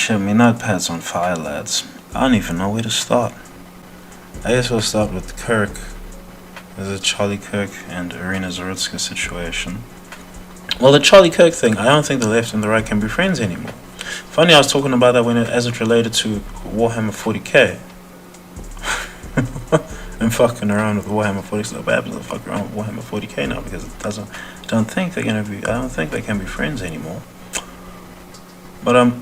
Shit, my notepad's on fire, lads. I don't even know where to start. I guess we'll start with Kirk. There's a Charlie Kirk and Iryna Zarutska situation. Well, the Charlie Kirk thing, I don't think the left and the right can be friends anymore. Funny, I was talking about that as it related to Warhammer 40k. I'm fucking around with Warhammer 40k. So what happens to fuck around with Warhammer 40k now because I don't think they can be friends anymore. But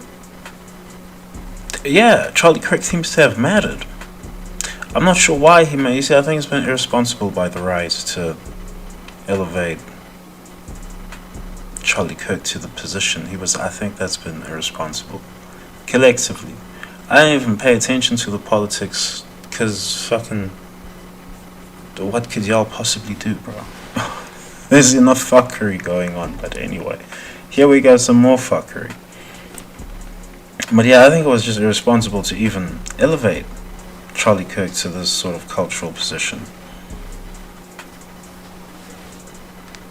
yeah, Charlie Kirk seems to have mattered. I'm not sure why he may. You see, I think it's been irresponsible by the right to elevate Charlie Kirk to the position he was. I think that's been irresponsible. Collectively. I didn't even pay attention to the politics, because fucking, what could y'all possibly do, bro? There's enough fuckery going on, but anyway. Here we got some more fuckery. But yeah, I think it was just irresponsible to even elevate Charlie Kirk to this sort of cultural position.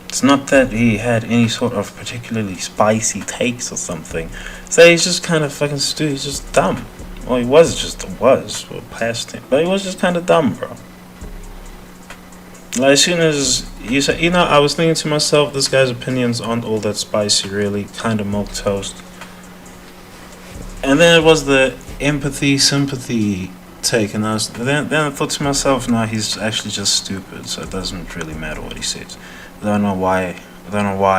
It's not that he had any sort of particularly spicy takes or something. So he's just kind of fucking stupid. He's just dumb. Well, he was past him. But he was just kind of dumb, bro. Like, as soon as you say, I was thinking to myself, this guy's opinions aren't all that spicy, really. Kind of milquetoast. And then it was the empathy, sympathy take, and then I thought to myself, no, he's actually just stupid, so it doesn't really matter what he says. I don't know why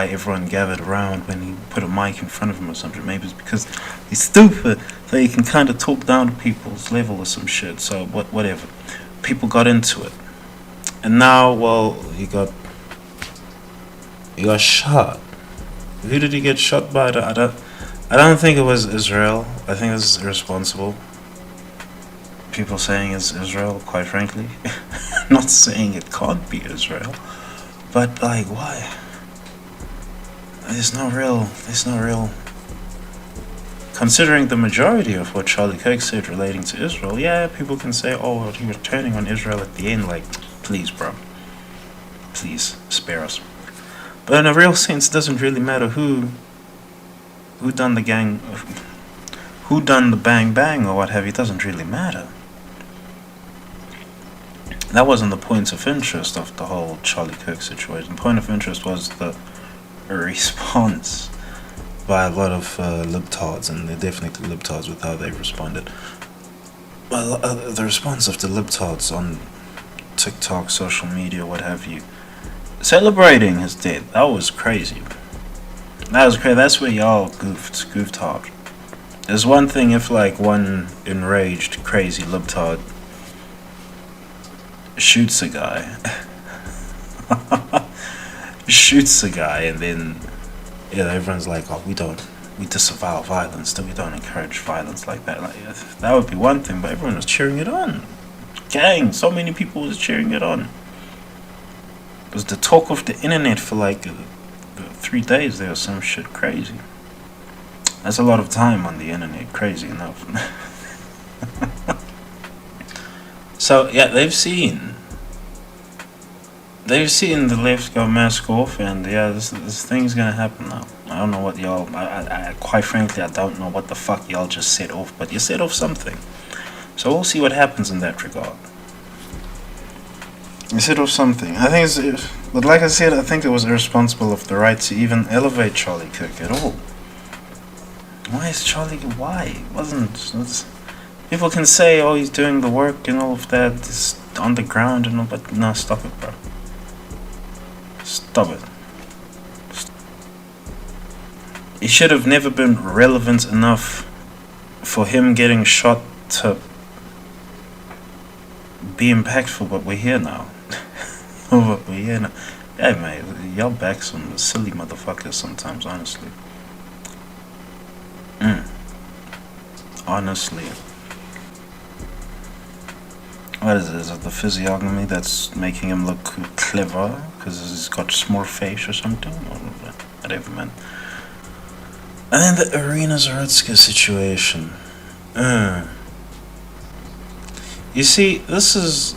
everyone gathered around when he put a mic in front of him or something. Maybe it's because he's stupid, so he can kind of talk down to people's level or some shit. So whatever. People got into it, and now, well, he got shot. Who did he get shot by? I don't think it was Israel. I think this is irresponsible. People saying it's Israel, quite frankly. Not saying it can't be Israel, but like, why? There's no real. Considering the majority of what Charlie Kirk said relating to Israel, yeah, people can say, oh, he was turning on Israel at the end. Like, please, bro, please spare us. But in a real sense, it doesn't really matter who done the bang bang or what have you. It doesn't really matter. That wasn't the point of interest of the whole Charlie Kirk situation. The point of interest was the response by a lot of libtards, and they're definitely libtards with how they've responded. Well, the response of the libtards on TikTok, social media, what have you, celebrating his death. That was crazy. That's where y'all goofed hard. There's one thing if like one enraged, crazy libtard shoots a guy, and then everyone's like, oh, we disavow violence, we don't encourage violence like that. Like, that would be one thing, but everyone was cheering it on. Gang, so many people was cheering it on. It was the talk of the internet for like 3 days there or some shit crazy. That's a lot of time on the internet, crazy enough. So yeah, they've seen the left go mask off, and yeah, this thing's gonna happen now. I don't know what y'all, I quite frankly, I don't know what the fuck y'all just set off, but you set off something. So we'll see what happens in that regard. You set off something. I think but like I said, I think it was irresponsible of the right to even elevate Charlie Kirk at all. Why? People can say, oh, he's doing the work and all of that, it's on the ground and all, but no, stop it, bro. Stop it. It should have never been relevant enough for him getting shot to be impactful, but we're here now. Hey, mate, y'all back some silly motherfuckers sometimes, honestly. Honestly. What is it? Is it the physiognomy that's making him look clever? Because he's got a small face or something? Or whatever, man. And then the Iryna Zarutska situation. You see, this is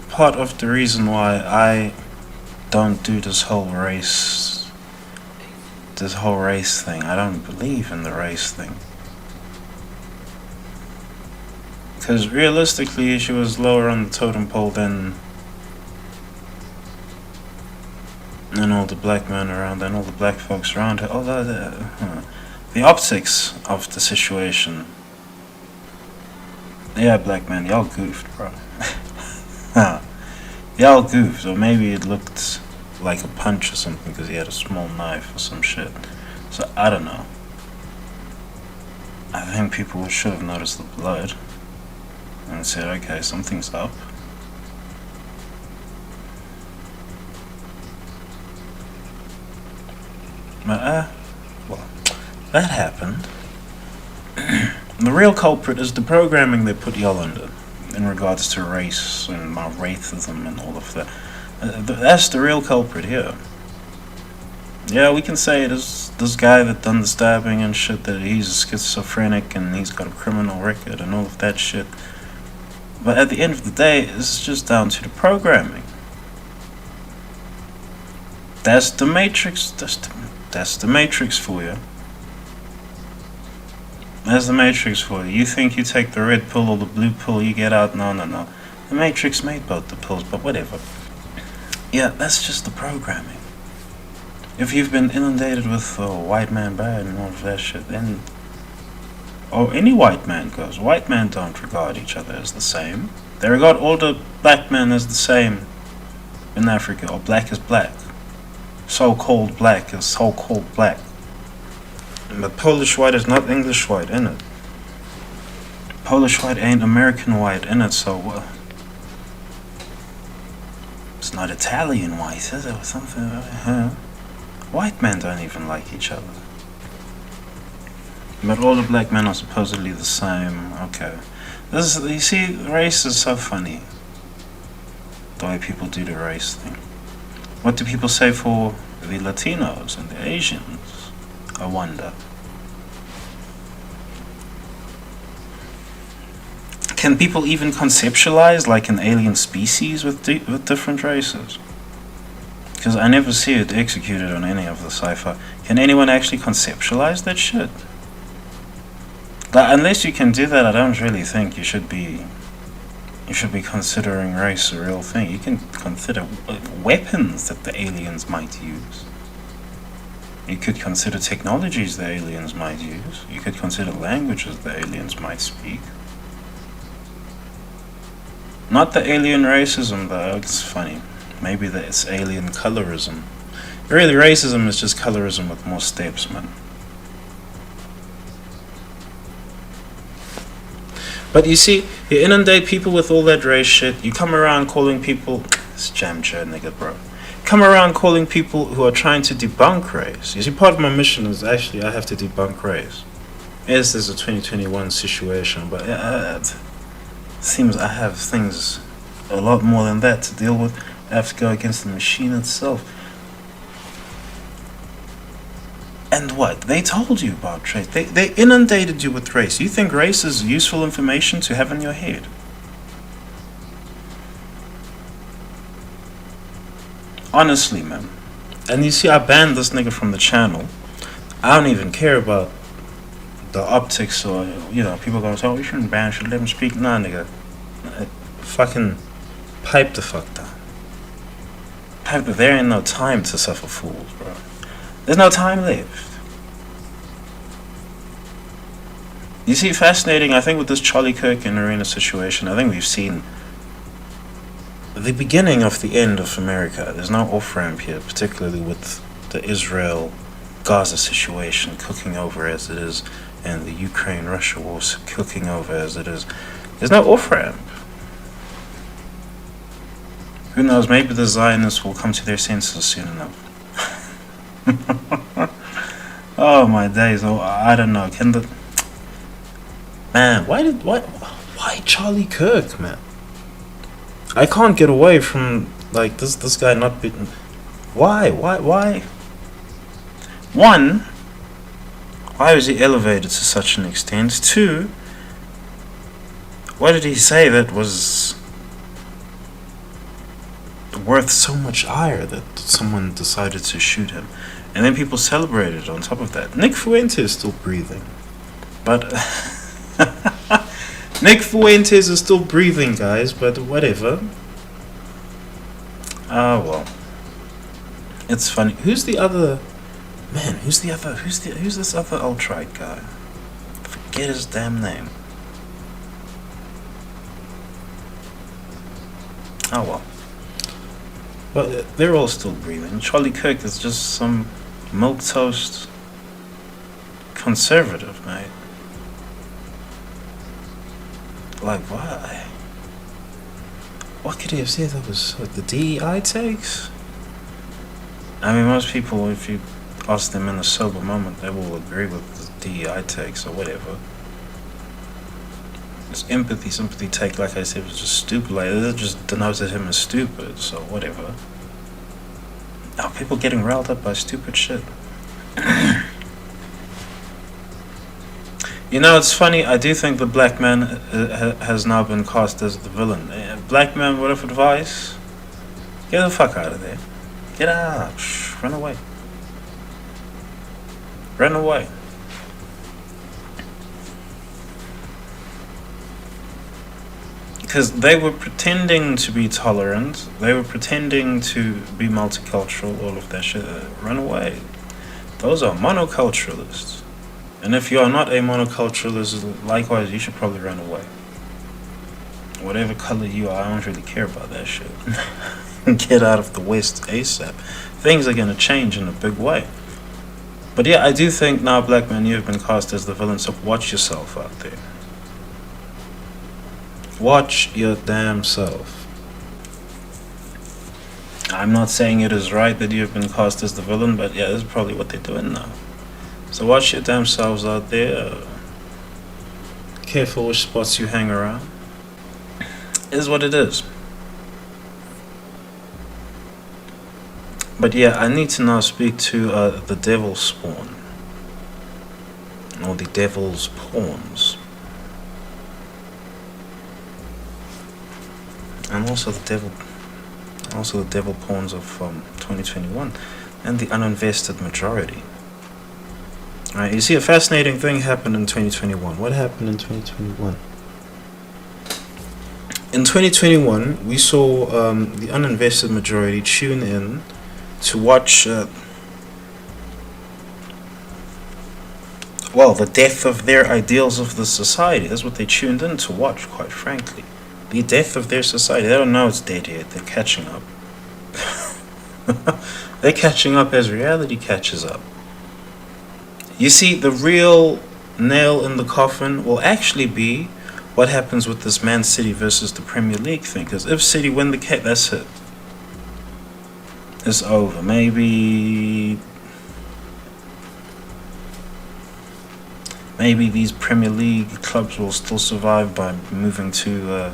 part of the reason why I don't do this whole race thing. I don't believe in the race thing. Because realistically, she was lower on the totem pole than all the black men around and all the black folks around her. Although the optics of the situation. Yeah, black man, y'all goofed, bro. Y'all goofed, or maybe it looked like a punch or something because he had a small knife or some shit. So I don't know. I think people should have noticed the blood and said, okay, something's up. But well, that happened. The real culprit is the programming they put y'all under in regards to race and racism and all of that. That's the real culprit here. Yeah, we can say this guy that done the stabbing and shit, that he's schizophrenic and he's got a criminal record and all of that shit. But at the end of the day, it's just down to the programming. That's the matrix. That's the matrix for you. That's the matrix for you. You think you take the red pill or the blue pill, you get out. No. The matrix made both the pills, but whatever. Yeah, that's just the programming. If you've been inundated with white man bad and all of that shit, then... or any white man goes. White men don't regard each other as the same. They regard all the black men as the same in Africa, or black is black. So-called black is so-called black. But Polish white is not English white, innit? Polish white ain't American white, innit? So, it's not Italian white, is it? Or something? White men don't even like each other. But all the black men are supposedly the same. Okay. You see, race is so funny. The way people do the race thing. What do people say for the Latinos and the Asians? I wonder. Can people even conceptualize like an alien species with different races? Because I never see it executed on any of the sci-fi. Can anyone actually conceptualize that shit? Like, unless you can do that, I don't really think you should be considering race a real thing. You can consider weapons that the aliens might use. You could consider technologies the aliens might use. You could consider languages the aliens might speak. Not the alien racism though, it's funny. Maybe it's alien colorism. Really, racism is just colorism with more steps, man. But you see, you inundate people with all that race shit. You come around calling people... It's jam-chat, nigga, bro. Come around calling people who are trying to debunk race. You see, part of my mission is actually I have to debunk race. Yes, there's a 2021 situation, but it seems I have things a lot more than that to deal with. I have to go against the machine itself. And what? They told you about race. They inundated you with race. You think race is useful information to have in your head? Honestly, man. And you see, I banned this nigga from the channel. I don't even care about the optics or, people gonna say, oh, you shouldn't ban, you should let him speak. Nah, nigga. Fucking pipe the fuck down. There ain't no time to suffer fools, bro. There's no time left. You see, fascinating, I think with this Charlie Kirk and Iryna situation, I think we've seen the beginning of the end of America. There's no off-ramp here, particularly with the Israel-Gaza situation cooking over as it is, and the Ukraine-Russia war cooking over as it is. There's no off-ramp. Who knows, maybe the Zionists will come to their senses soon enough. Oh my days, I don't know. Man, why Charlie Kirk, man? I can't get away from this guy not beaten. Why? One, why was he elevated to such an extent? Two, what did he say that was worth so much ire that someone decided to shoot him? And then people celebrated on top of that. Nick Fuente is still breathing. But Nick Fuentes is still breathing, guys, but whatever. Ah, well. It's funny. Who's the other... Man, who's this other alt-right guy? Forget his damn name. Oh, well. But they're all still breathing. Charlie Kirk is just some milquetoast conservative, mate. Like, why? What could he have said that was what the DEI takes? I mean, most people, if you ask them in a sober moment, they will agree with the DEI takes or whatever. This empathy, sympathy take, like I said, was just stupid. Like, it just denoted him as stupid, so whatever. Now, people getting riled up by stupid shit. You know, it's funny, I do think the black man has now been cast as the villain. Black man, word of advice? Get the fuck out of there. Get out. Shh, run away. Run away. Because they were pretending to be tolerant, they were pretending to be multicultural, all of that shit. Run away. Those are monoculturalists. And if you are not a monoculturalist, likewise, you should probably run away. Whatever color you are, I don't really care about that shit. Get out of the West ASAP. Things are going to change in a big way. But yeah, I do think now, black man, you have been cast as the villain, so watch yourself out there. Watch your damn self. I'm not saying it is right that you have been cast as the villain, but yeah, this is probably what they're doing now. So watch your damn selves out there. Careful which spots you hang around. It is what it is. But yeah, I need to now speak to the devil's spawn. Or the devil's pawns. And also the devil pawns of 2021. And the uninvested majority. Alright, you see, a fascinating thing happened in 2021. What happened in 2021? In 2021, we saw the uninvested majority tune in to watch, the death of their ideals of the society. That's what they tuned in to watch, quite frankly. The death of their society. They don't know it's dead yet. They're catching up. They're catching up as reality catches up. You see, the real nail in the coffin will actually be what happens with this Man City versus the Premier League thing. Because if City win the case, that's it. It's over. Maybe these Premier League clubs will still survive by moving to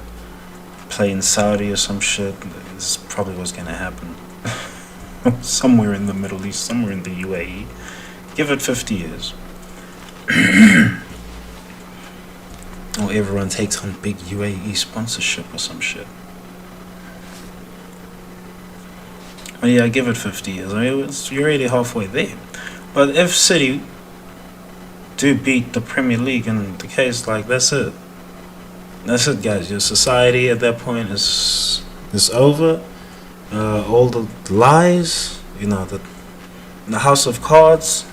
play in Saudi or some shit. This is probably what's going to happen. Somewhere in the Middle East, somewhere in the UAE. Give it 50 years. Or everyone takes on big UAE sponsorship or some shit. But yeah, give it 50 years. I mean, you're already halfway there. But if City do beat the Premier League in the case, like, that's it. That's it, guys. Your society at that point is over. All the lies, the house of cards,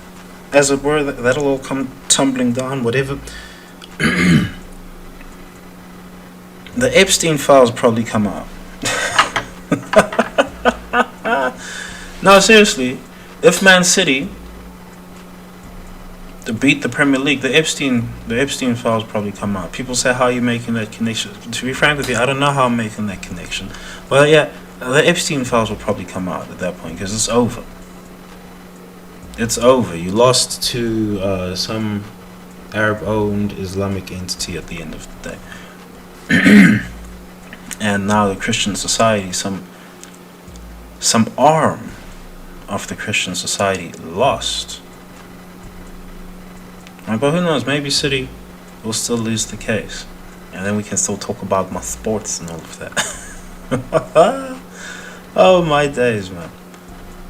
as it were, that'll all come tumbling down, whatever. The Epstein files probably come out. No, seriously, if Man City to beat the Premier League, the Epstein files probably come out. People say, how are you making that connection? To be frank with you, I don't know how I'm making that connection. But yeah, the Epstein files will probably come out at that point, because it's over. It's over. You lost to some Arab-owned Islamic entity at the end of the day. And now the Christian society, some arm of the Christian society lost. Right, but who knows, maybe City will still lose the case. And then we can still talk about my sports and all of that. Oh my days, man.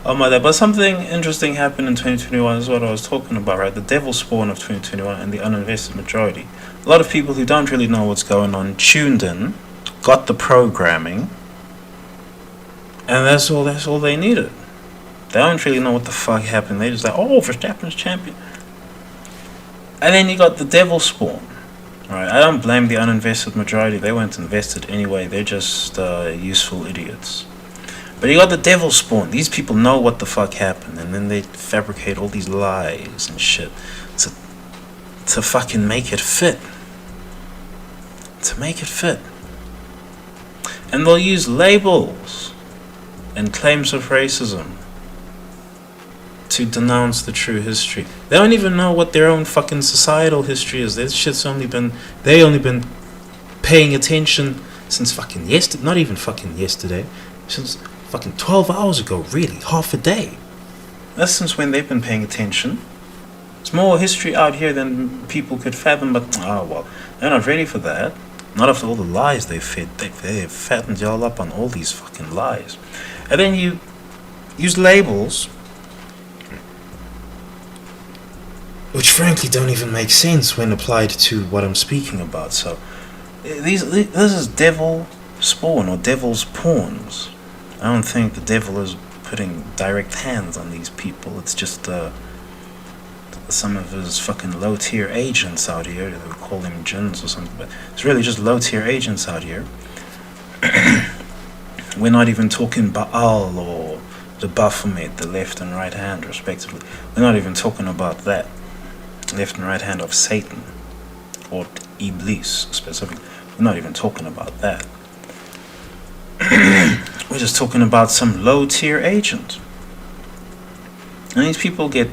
Oh my days. But something interesting happened in 2021. This is what I was talking about, right? The devil spawn of 2021 and the uninvested majority. a lot of people who don't really know what's going on tuned in, got the programming, and that's all they needed. They don't really know what the fuck happened. They just like, oh, Verstappen's champion. And then you got the devil spawn. Alright, I don't blame the uninvested majority. They weren't invested anyway. They're just useful idiots. But you got the devil spawn. These people know what the fuck happened, and then they fabricate all these lies and shit to fucking make it fit. To make it fit. And they'll use labels and claims of racism to denounce the true history. They don't even know what their own fucking societal history is. This shit's only been paying attention since fucking yesterday. Not even fucking yesterday. Since fucking 12 hours ago, really. Half a day. That's since when they've been paying attention. There's more history out here than people could fathom, but they're not ready for that. Not after all the lies they've fed. They've fattened y'all up on all these fucking lies. And then you use labels which frankly don't even make sense when applied to what I'm speaking about. So this is devil spawn or devil's pawns. I don't think the devil is putting direct hands on these people. It's just some of his fucking low tier agents out here. They would call him jinns or something, but it's really just low tier agents out here. We're not even talking Baal or the Baphomet, the left and right hand respectively. We're not even talking about that. Left and right hand of Satan or Iblis specifically. We're not even talking about that. We're just talking about some low tier agent. And these people get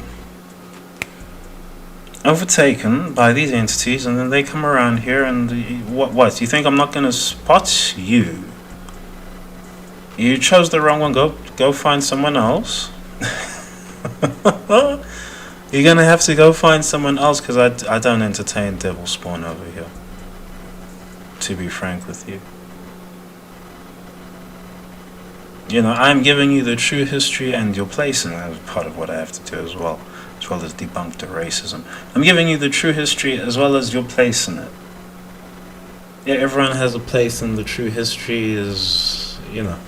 overtaken by these entities, and then they come around here and what? You think I'm not going to spot you? You chose the wrong one. Go find someone else. You're going to have to go find someone else, because I don't entertain devil spawn over here, to be frank with you. You know, I'm giving you the true history and your place, and that's part of what I have to do as well as debunk the racism. I'm giving you the true history as well as your place in it. Yeah, everyone has a place, and the true history is, you know,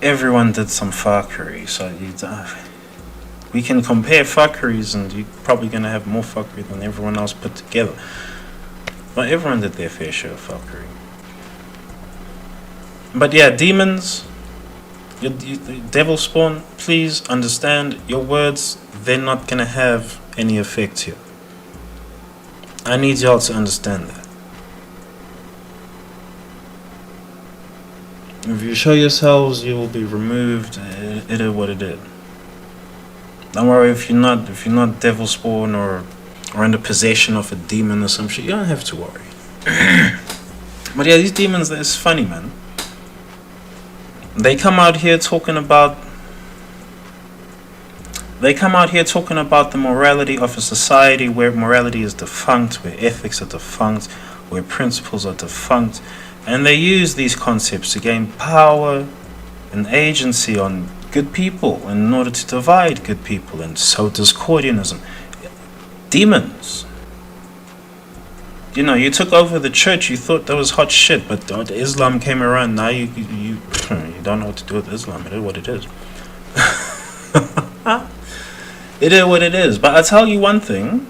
everyone did some fuckery, so we can compare fuckeries, and you're probably going to have more fuckery than everyone else put together. But everyone did their fair share of fuckery. But yeah, demons, you devil spawn, please understand, your words, they're not going to have any effect here. I need y'all to understand that. If you show yourselves, you will be removed. It is what it is. Don't worry if you're not devil spawn or under possession of a demon or some shit. You don't have to worry. But yeah, these demons, it's funny, man. They come out here talking about the morality of a society where morality is defunct, where ethics are defunct, where principles are defunct, and they use these concepts to gain power and agency on good people in order to divide good people, and sow discordianism. Demons. You know, you took over the church, you thought that was hot shit, but Islam came around, now you don't know what to do with Islam. It is what it is. It is what it is. But I'll tell you one thing.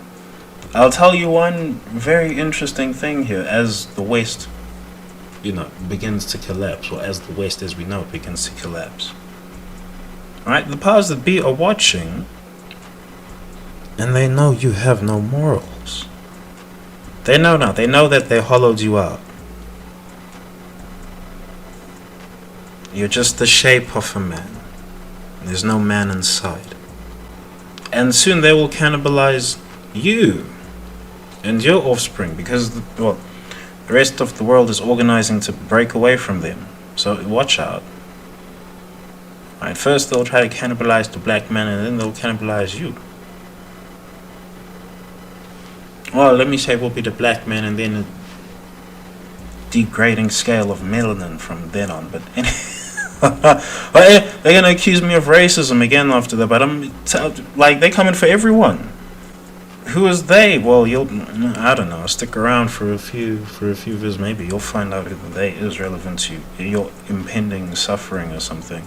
I'll tell you one very interesting thing here as the West, you know, begins to collapse, or as the West as we know it begins to collapse. Alright, the powers that be are watching, and they know you have no morals. They know now. They know that they hollowed you out. You're just the shape of a man. There's no man inside. And soon they will cannibalize you and your offspring, because the rest of the world is organizing to break away from them. So watch out. Right, first they'll try to cannibalize the black man, and then they'll cannibalize you. Well, let me say we'll be the black man, and then a degrading scale of melanin from then on. But they're gonna accuse me of racism again after that. But they're coming for everyone. Who is they? Well, I don't know. Stick around for a few years. Maybe you'll find out if they is relevant to your impending suffering or something.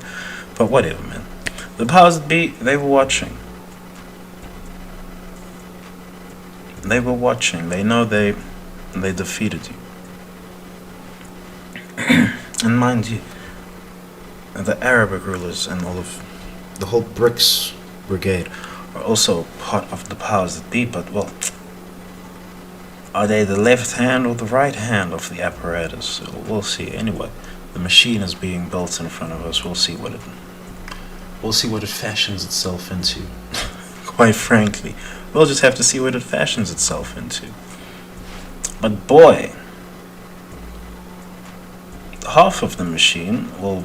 But whatever, man. The powers that be, they were watching. They were watching. They know they defeated you. And mind you, the Arabic rulers and all of the whole BRICS brigade are also part of the powers that be, but well, are they the left hand or the right hand of the apparatus? So we'll see. Anyway, the machine is being built in front of us. We'll see what it fashions itself into. Quite frankly, we'll just have to see what it fashions itself into. But boy, half of the machine will.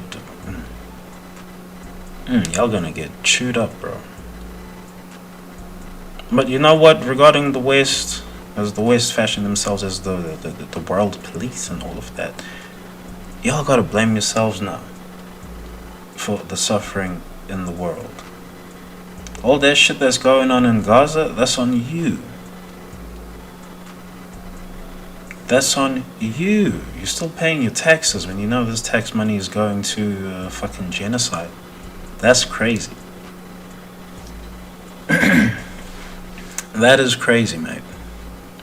Y'all gonna get chewed up, bro. But you know what? Regarding the West, as the West fashion themselves as the world police and all of that, y'all gotta blame yourselves now for the suffering in the world. All that shit that's going on in Gaza, that's on you. That's on you. You're still paying your taxes when you know this tax money is going to fucking genocide. That's crazy. That is crazy, mate.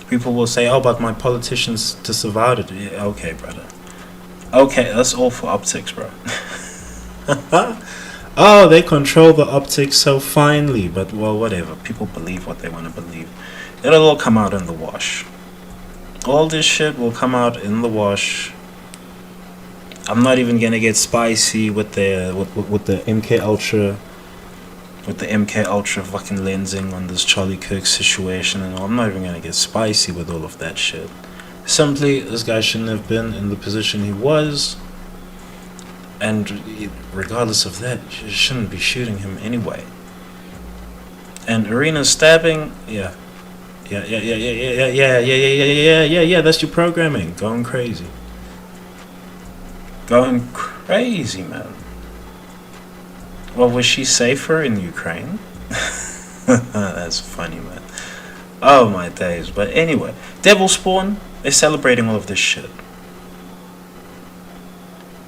People will say, oh, but my politicians disavowed it. Yeah, okay, brother. Okay, that's all for optics, bro. Oh, they control the optics so finely. But, well, whatever. People believe what they want to believe. It'll all come out in the wash. All this shit will come out in the wash. I'm not even gonna get spicy with the MK Ultra, with the MK Ultra fucking lensing on this Charlie Kirk situation, and all. I'm not even gonna get spicy with all of that shit. Simply, this guy shouldn't have been in the position he was, and regardless of that, you shouldn't be shooting him anyway. And Iryna's stabbing, yeah, that's your programming, going crazy. Going crazy, man. Well, was she safer in Ukraine? That's funny, man. Oh my days. But anyway, Devil Spawn, they're celebrating all of this shit.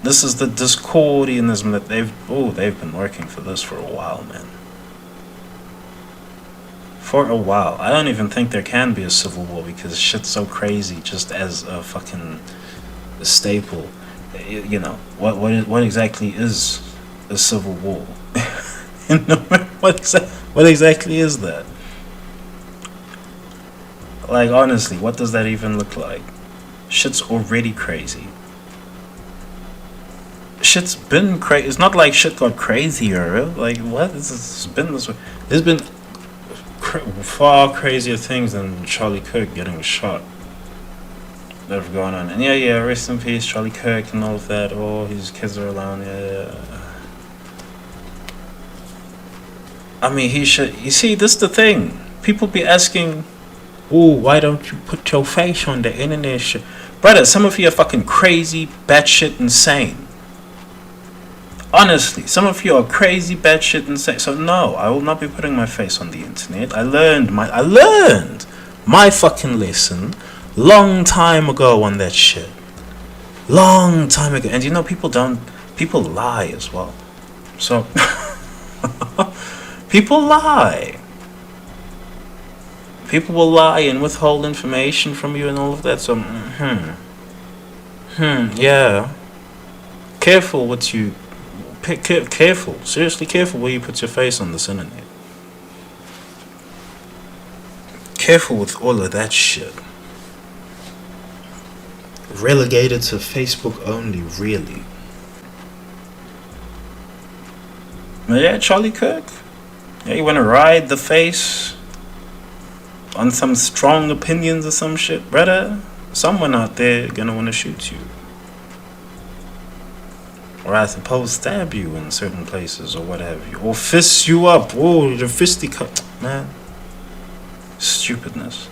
This is the Discordianism that they've been working for this for a while, man. For a while. I don't even think there can be a civil war because shit's so crazy just as a fucking staple. You know, what exactly is a civil war? What exactly is that? Like, honestly, what does that even look like? Shit's already crazy. Shit's been crazy. It's not like shit got crazier. Like, what? It's been this way. There's been far crazier things than Charlie Kirk getting shot that have gone on. And yeah, rest in peace, Charlie Kirk and all of that. Oh, his kids are around, yeah. I mean, he should. You see, this is the thing. People be asking, oh, why don't you put your face on the internet shit? Brother, some of you are fucking crazy, batshit insane. Honestly, some of you are crazy, batshit insane. So no, I will not be putting my face on the internet. I learned my fucking lesson long time ago on that shit. Long time ago. And you know, people lie as well. So people lie. People will lie and withhold information from you and all of that. So yeah. Careful what you careful, seriously careful where you put your face on this internet. Careful with all of that shit. Relegated to Facebook only, really. But yeah, Charlie Kirk. Yeah, you wanna ride the face on some strong opinions or some shit, brother? Someone out there gonna wanna shoot you. Or I suppose stab you in certain places or what have you. Or fist you up. Oh, the fisticuff. Man. Stupidness.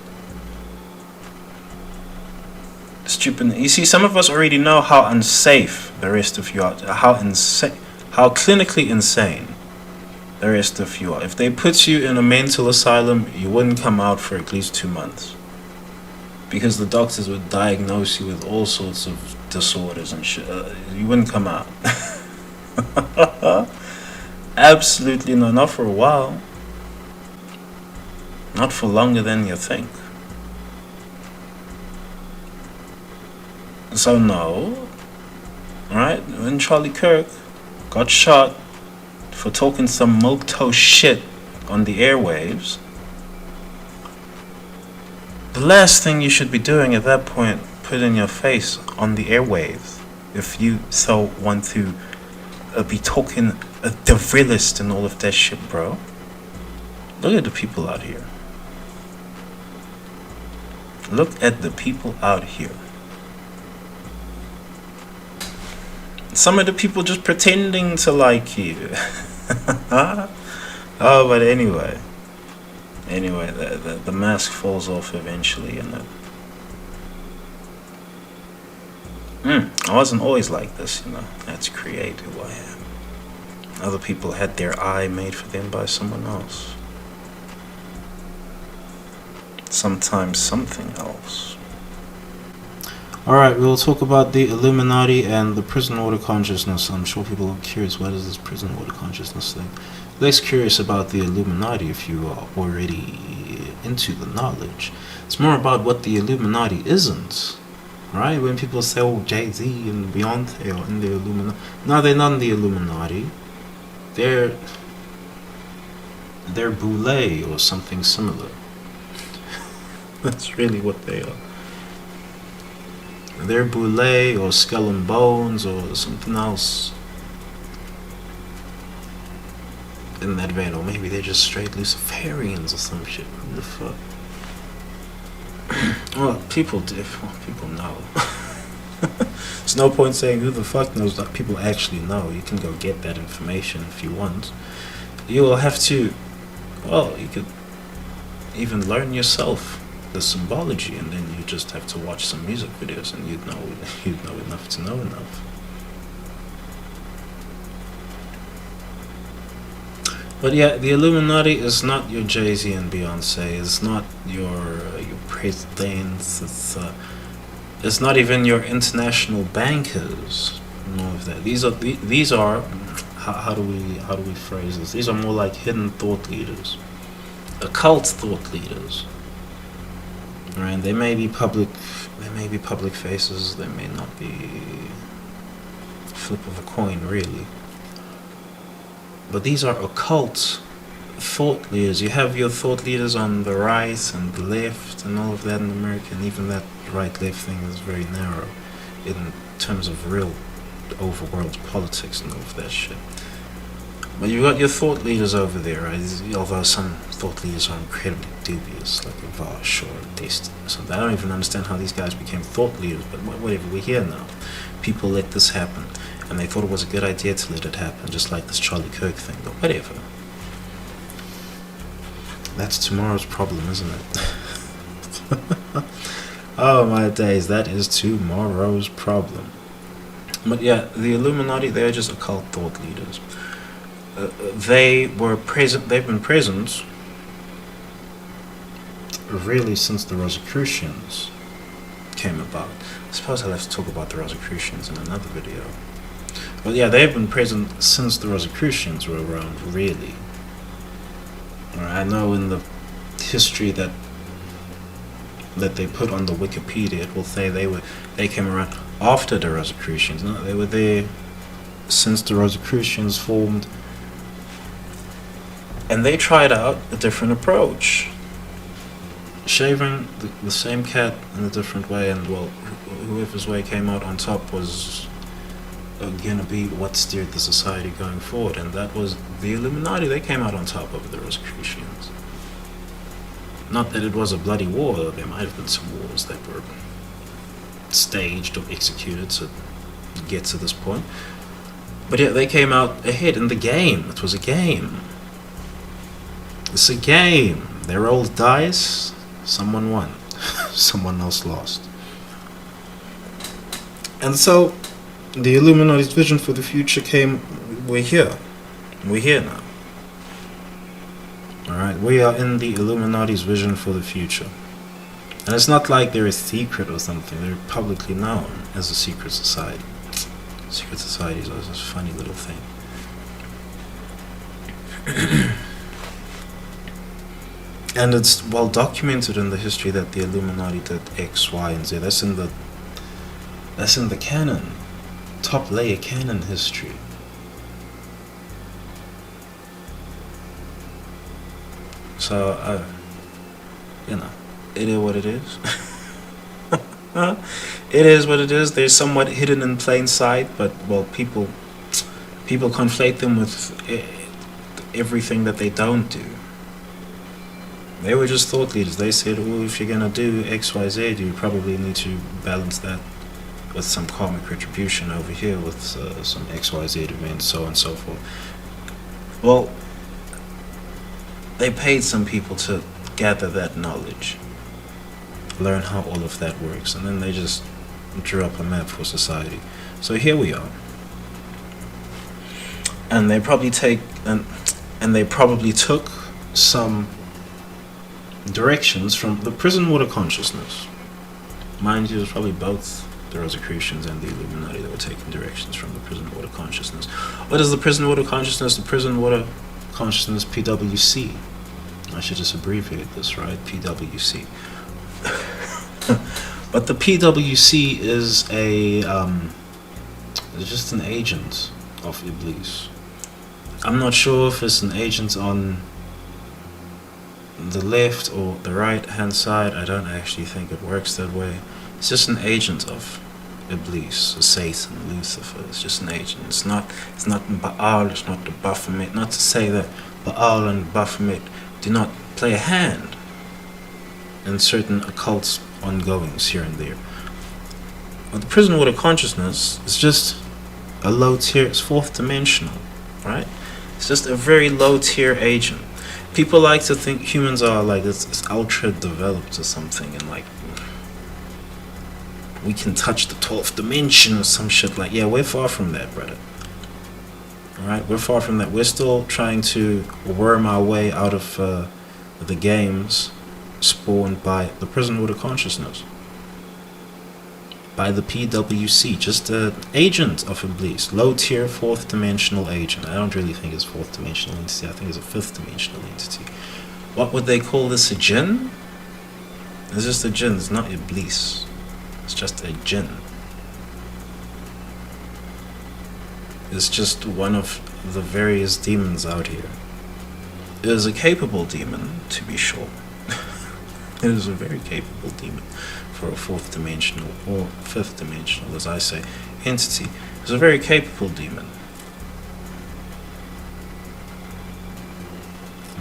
Stupid. You see, some of us already know how unsafe the rest of you are. How clinically insane the rest of you are. If they put you in a mental asylum, you wouldn't come out for at least 2 months. Because the doctors would diagnose you with all sorts of disorders and shit. You wouldn't come out. Absolutely not. Not for a while. Not for longer than you think. So no. Alright? When Charlie Kirk got shot for talking some milquetoast shit on the airwaves, the last thing you should be doing at that point, putting your face on the airwaves, if you so want to be talking the realist and all of that shit, bro. Look at the people out here. Look at the people out here. Some of the people just pretending to like you. Oh, but anyway, the mask falls off eventually, and I wasn't always like this, I had to create who I am. Other people had their eye made for them by someone else. Sometimes something else. Alright, we'll talk about the Illuminati and the prison order consciousness. I'm sure people are curious, what is this prison order consciousness thing? Less curious about the Illuminati if you are already into the knowledge. It's more about what the Illuminati isn't. Right? When people say, oh, Jay-Z and Beyonce are in the Illuminati. No, they're not in the Illuminati. They're boule or something similar. That's really what they are. They're boule or skull and bones or something else in that vein, or maybe they're just straight Luciferians or some shit. What the fuck? Well, people know. There's no point saying who the fuck knows that people actually know. You can go get that information if you want. You will have to, well, you could even learn yourself the symbology, and then you just have to watch some music videos and you'd know enough to know enough. But yeah, the Illuminati is not your Jay-Z and Beyonce. It's not your presidents. It's not even your international bankers. None of that. These are how do we phrase this? These are more like hidden thought leaders, occult thought leaders. Right? They may be public faces. They may not be flip of a coin, really. But these are occult thought leaders. You have your thought leaders on the right and the left and all of that in America, and even that right-left thing is very narrow in terms of real overworld politics and all of that shit. But you got your thought leaders over there, right? Although some thought leaders are incredibly dubious, like Vash or Destiny or something. I don't even understand how these guys became thought leaders, but whatever, we're here now. People let this happen, and they thought it was a good idea to let it happen, just like this Charlie Kirk thing, but whatever. That's tomorrow's problem, isn't it? Oh my days, that is tomorrow's problem. But yeah, the Illuminati, they're just occult thought leaders. They've been present really since the Rosicrucians came about. I suppose I'll have to talk about the Rosicrucians in another video. But yeah, they've been present since the Rosicrucians were around, really. I know in the history that they put on the Wikipedia, it will say they came around after the Rosicrucians. No, they were there since the Rosicrucians formed. And they tried out a different approach. Shaving the same cat in a different way, and well, whoever's way came out on top was going to be what steered the society going forward, and that was the Illuminati. They came out on top of the Rosicrucians. Not that it was a bloody war, there might have been some wars that were staged or executed to get to this point. But yeah, they came out ahead in the game. It was a game. It's a game. They rolled dice, someone won, someone else lost. And so, the Illuminati's vision for the future came, we're here now. Alright, we are in the Illuminati's vision for the future. And it's not like they're a secret or something, they're publicly known as a secret society. Secret societies are this funny little thing. And it's well documented in the history that the Illuminati did X, Y, and Z. That's in the canon, top layer canon history. So, it is what it is. It is what it is. They're somewhat hidden in plain sight, but well, people conflate them with everything that they don't do. They were just thought leaders. They said, "Oh, if you're gonna do X, Y, Z, you probably need to balance that with some karmic retribution over here, with some X, Y, Z events, so on and so forth." Well, they paid some people to gather that knowledge, learn how all of that works, and then they just drew up a map for society. So here we are, and they probably took some directions from the prison water consciousness. Mind you, it was probably both the Rosicrucians and the Illuminati that were taking directions from the prison water consciousness. What is the prison water consciousness? The prison water consciousness, PWC. I should just abbreviate this, right? PWC. But the PWC is it's just an agent of Iblis. I'm not sure if it's an agent on the left or the right hand side. I don't actually think it works that way. It's just an agent of Iblis, Satan, Lucifer. It's just an agent. It's not Baal, it's not the Baphomet. Not to say that Baal and Baphomet do not play a hand in certain occult ongoings here and there. But the prison water consciousness is just a low tier, it's fourth dimensional, right? It's just a very low tier agent. People like to think humans are like it's ultra developed or something, and like we can touch the 12th dimension or some shit. Like, yeah, we're far from that, brother. Alright, we're far from that. We're still trying to worm our way out of the games spawned by the prison water consciousness, by the PWC, just an agent of Iblis, low tier fourth dimensional agent. I don't really think it's fourth dimensional entity. I think it's a fifth dimensional entity. What would they call this? A jinn? It's just a jinn. It's not Iblis. It's just a jinn. It's just one of the various demons out here. It is a capable demon, to be sure. It is a very capable demon for a fourth dimensional, or fifth dimensional, as I say, entity. It's a very capable demon.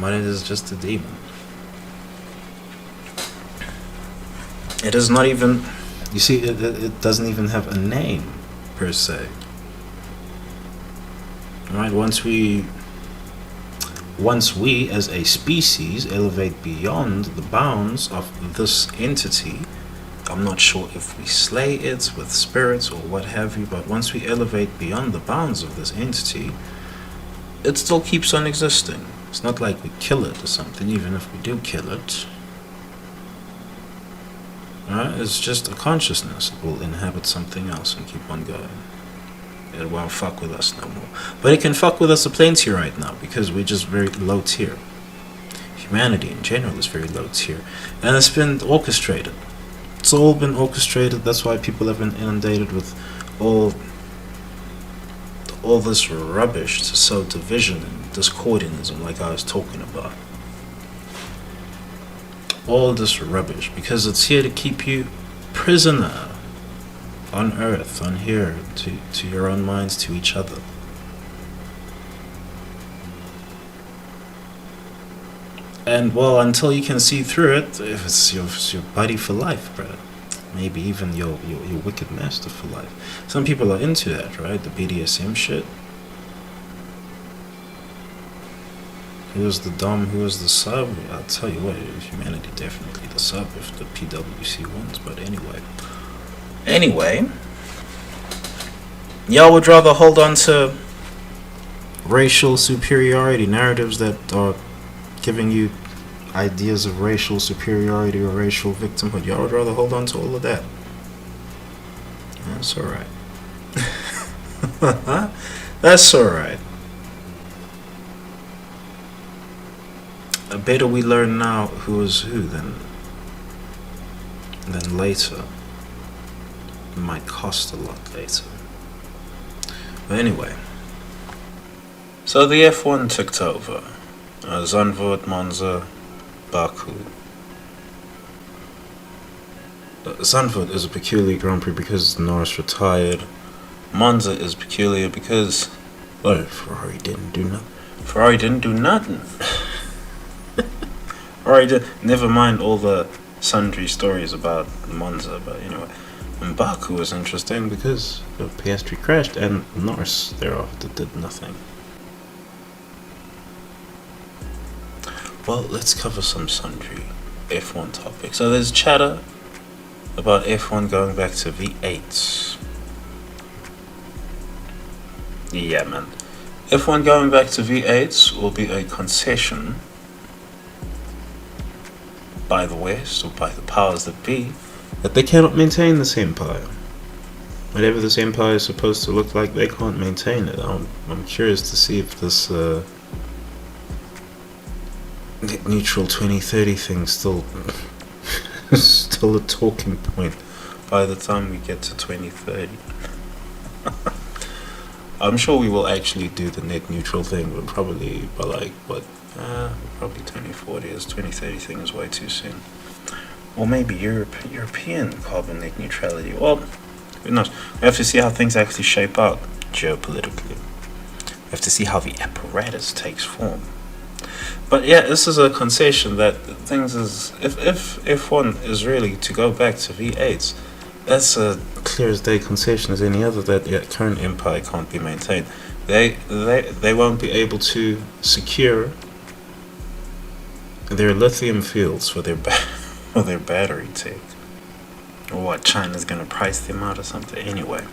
But it is just a demon. It is not even, you see, it doesn't even have a name, per se. Alright, once we as a species elevate beyond the bounds of this entity, I'm not sure if we slay it with spirits or what have you, but once we elevate beyond the bounds of this entity, it still keeps on existing. It's not like we kill it or something, even if we do kill it. It's just a consciousness. It will inhabit something else and keep on going. It won't fuck with us no more. But it can fuck with us a plenty right now, because we're just very low tier. Humanity in general is very low tier. And it's been orchestrated. It's all been orchestrated. That's why people have been inundated with all this rubbish to sow division and discordianism, like I was talking about. All this rubbish, because it's here to keep you prisoner on earth, on here, to your own minds, to each other. And well, until you can see through it, if it's your buddy for life, brother, maybe even your wicked master for life. Some people are into that, right? The BDSM shit. Who is the dom, who is the sub? I'll tell you what, humanity definitely the sub if the PWC wins, but Anyway, y'all would rather hold on to racial superiority narratives that are giving you ideas of racial superiority or racial victimhood. Y'all would rather hold on to all of that. That's alright. That's alright. Better we learn now who is who than later. It might cost a lot later. But anyway. So the F1 took over. Zandvoort, Monza, Baku. Zandvoort is a peculiar Grand Prix because Norris retired. Monza is peculiar because, well, Ferrari didn't do nothing. Ferrari did. Never mind all the sundry stories about Monza, but anyway. And Baku was interesting because Piastri crashed and Norris thereafter did nothing. Well, let's cover some sundry F1 topics. So there's chatter about F1 going back to V8s. Yeah, man. F1 going back to V8s will be a concession by the West, or by the powers that be, that they cannot maintain this empire. Whatever this empire is supposed to look like, they can't maintain it. I'm curious to see if this net neutral 2030 thing still a talking point by the time we get to 2030. I'm sure we will actually do the net neutral thing, but probably by probably 2040, as 2030 thing is way too soon. Or maybe European carbon net neutrality. Well, who knows? We have to see how things actually shape out geopolitically. We have to see how the apparatus takes form. But yeah, this is a concession that things is, if F1 is really to go back to V8s, that's a clear as day concession as any other that the current empire can't be maintained. They won't be able to secure their lithium fields for their battery tech. Or what, China's gonna price them out or something? Anyway.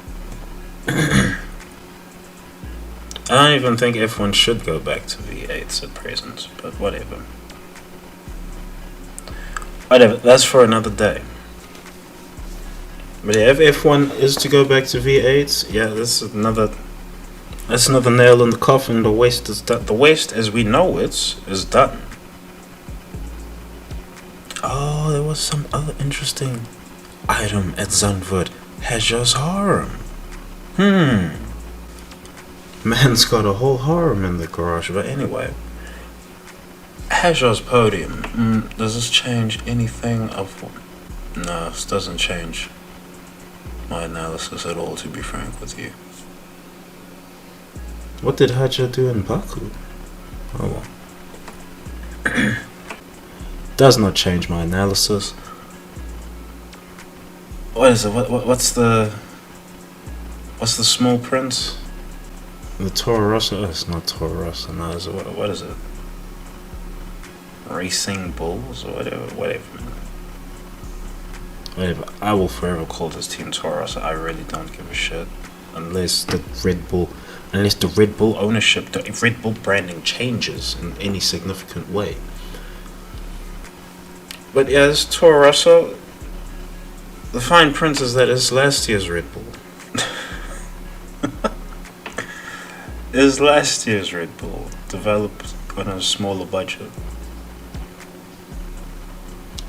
I don't even think F1 should go back to V8s at present, but whatever. Whatever, that's for another day. But yeah, if F1 is to go back to V8s, yeah, that's another nail in the coffin. The West is done. The West, as we know it, is done. Oh, there was some other interesting item at Zandvoort. Hadjar's harem. Man's got a whole harem in the garage. But anyway, Hadjar's podium. Does this change anything of? No, this doesn't change my analysis at all, to be frank with you. What did Hadjar do in Baku? Oh well. Does not change my analysis. What is it? What's the small print? The Toro Rosso? Oh, it's not Toro Rosso. No, is it, what is it? Racing Bulls or whatever. Whatever. I will forever call this team Toro Rosso. I really don't give a shit unless the Red Bull ownership, the Red Bull branding changes in any significant way. But yeah, this Toro Rosso, the fine print is that it's last year's Red Bull. It's last year's Red Bull, developed on a smaller budget.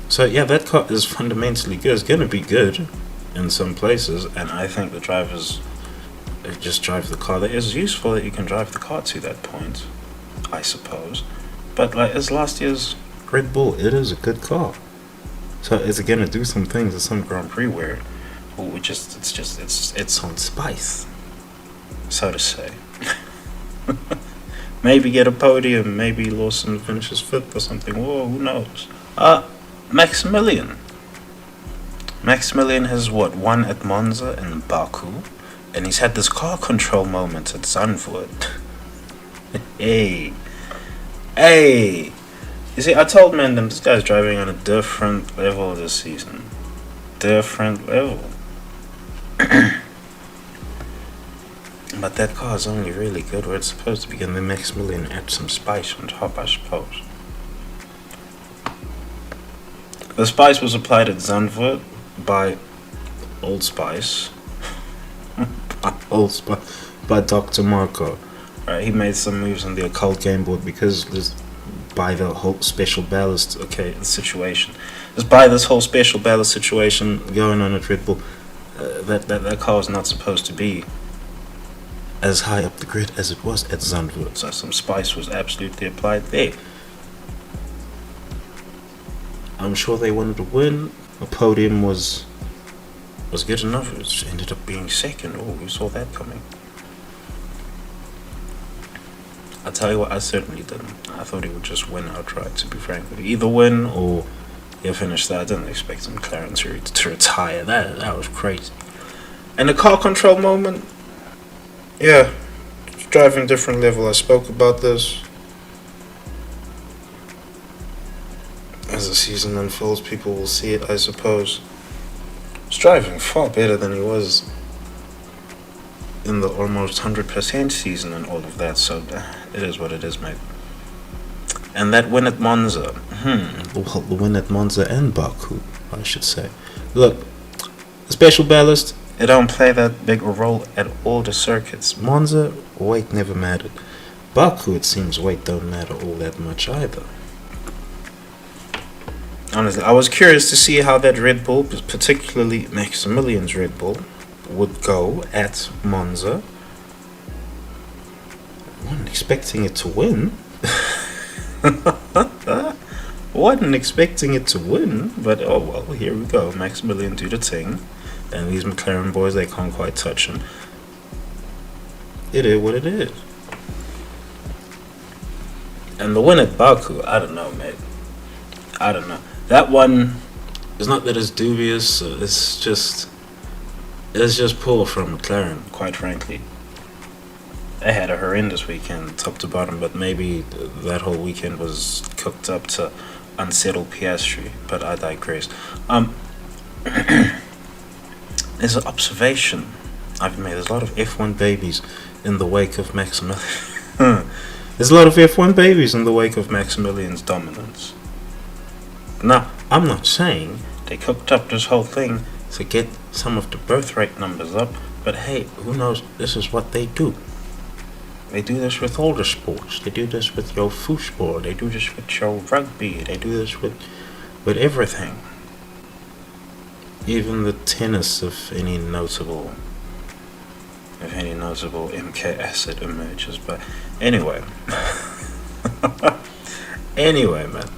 So yeah, that car is fundamentally good. It's going to be good in some places, and I think the drivers just drive the car that is useful that you can drive the car to that point, I suppose. But like, it's last year's Red Bull. It is a good car. So it's going to do some things at some Grand Prix where it's on spice, so to say. Maybe get a podium, maybe Lawson finishes 5th or something. Whoa, who knows? Maximilian has won at Monza and Baku, and he's had this car control moment at Zandvoort. Hey, you see, I told Mandem this guy's driving on a different level this season. Different level. But that car is only really good where it's supposed to be, and the Maximilian add some spice on top, I suppose. The spice was applied at Zandvoort by Old Spice. By Dr. Marco. Right, he made some moves on the occult game board because by the whole special ballast situation. Just by this whole special ballast situation going on at Red Bull, that car is not supposed to be as high up the grid as it was at Zandvoort. So some spice was absolutely applied there. I'm sure they wanted to win. A podium was good enough. It just ended up being second. Oh, we saw that coming. I'll tell you what, I certainly didn't. I thought he would just win outright, to be frank with you. Either win or finish that. I didn't expect McLaren to retire. That was crazy. And the car control moment, yeah, driving different level. I spoke about this. As the season unfolds, people will see it, I suppose. He's driving far better than he was in the almost 100% season and all of that, so it is what it is, mate. And that win at Monza, well, the win at Monza and Baku, I should say. Look, special ballast, it don't play that big a role at all the circuits. Monza, weight never mattered. Baku, it seems weight don't matter all that much either. Honestly, I was curious to see how that Red Bull, particularly Maximilian's Red Bull, would go at Monza. I wasn't expecting it to win. Wasn't expecting it to win, but oh well, here we go. Maximilian do the thing, and these McLaren boys, they can't quite touch him. It is what it is. And the win at Baku, I don't know, mate. I don't know. That one is not that it's dubious. It's just poor from McLaren, quite frankly. They had a horrendous weekend, top to bottom, but maybe that whole weekend was cooked up to unsettle Piastri. But I digress. There's an observation I've made. There's a lot of F1 babies in the wake of Maximilian. There's a lot of F1 babies in the wake of Maximilian's dominance. Now, I'm not saying they cooked up this whole thing to get some of the birth rate numbers up, but hey, who knows? This is what they do. They do this with all the sports. They do this with your football. They do this with your rugby. They do this with everything. Even the tennis, if any notable MK asset emerges. But anyway, man.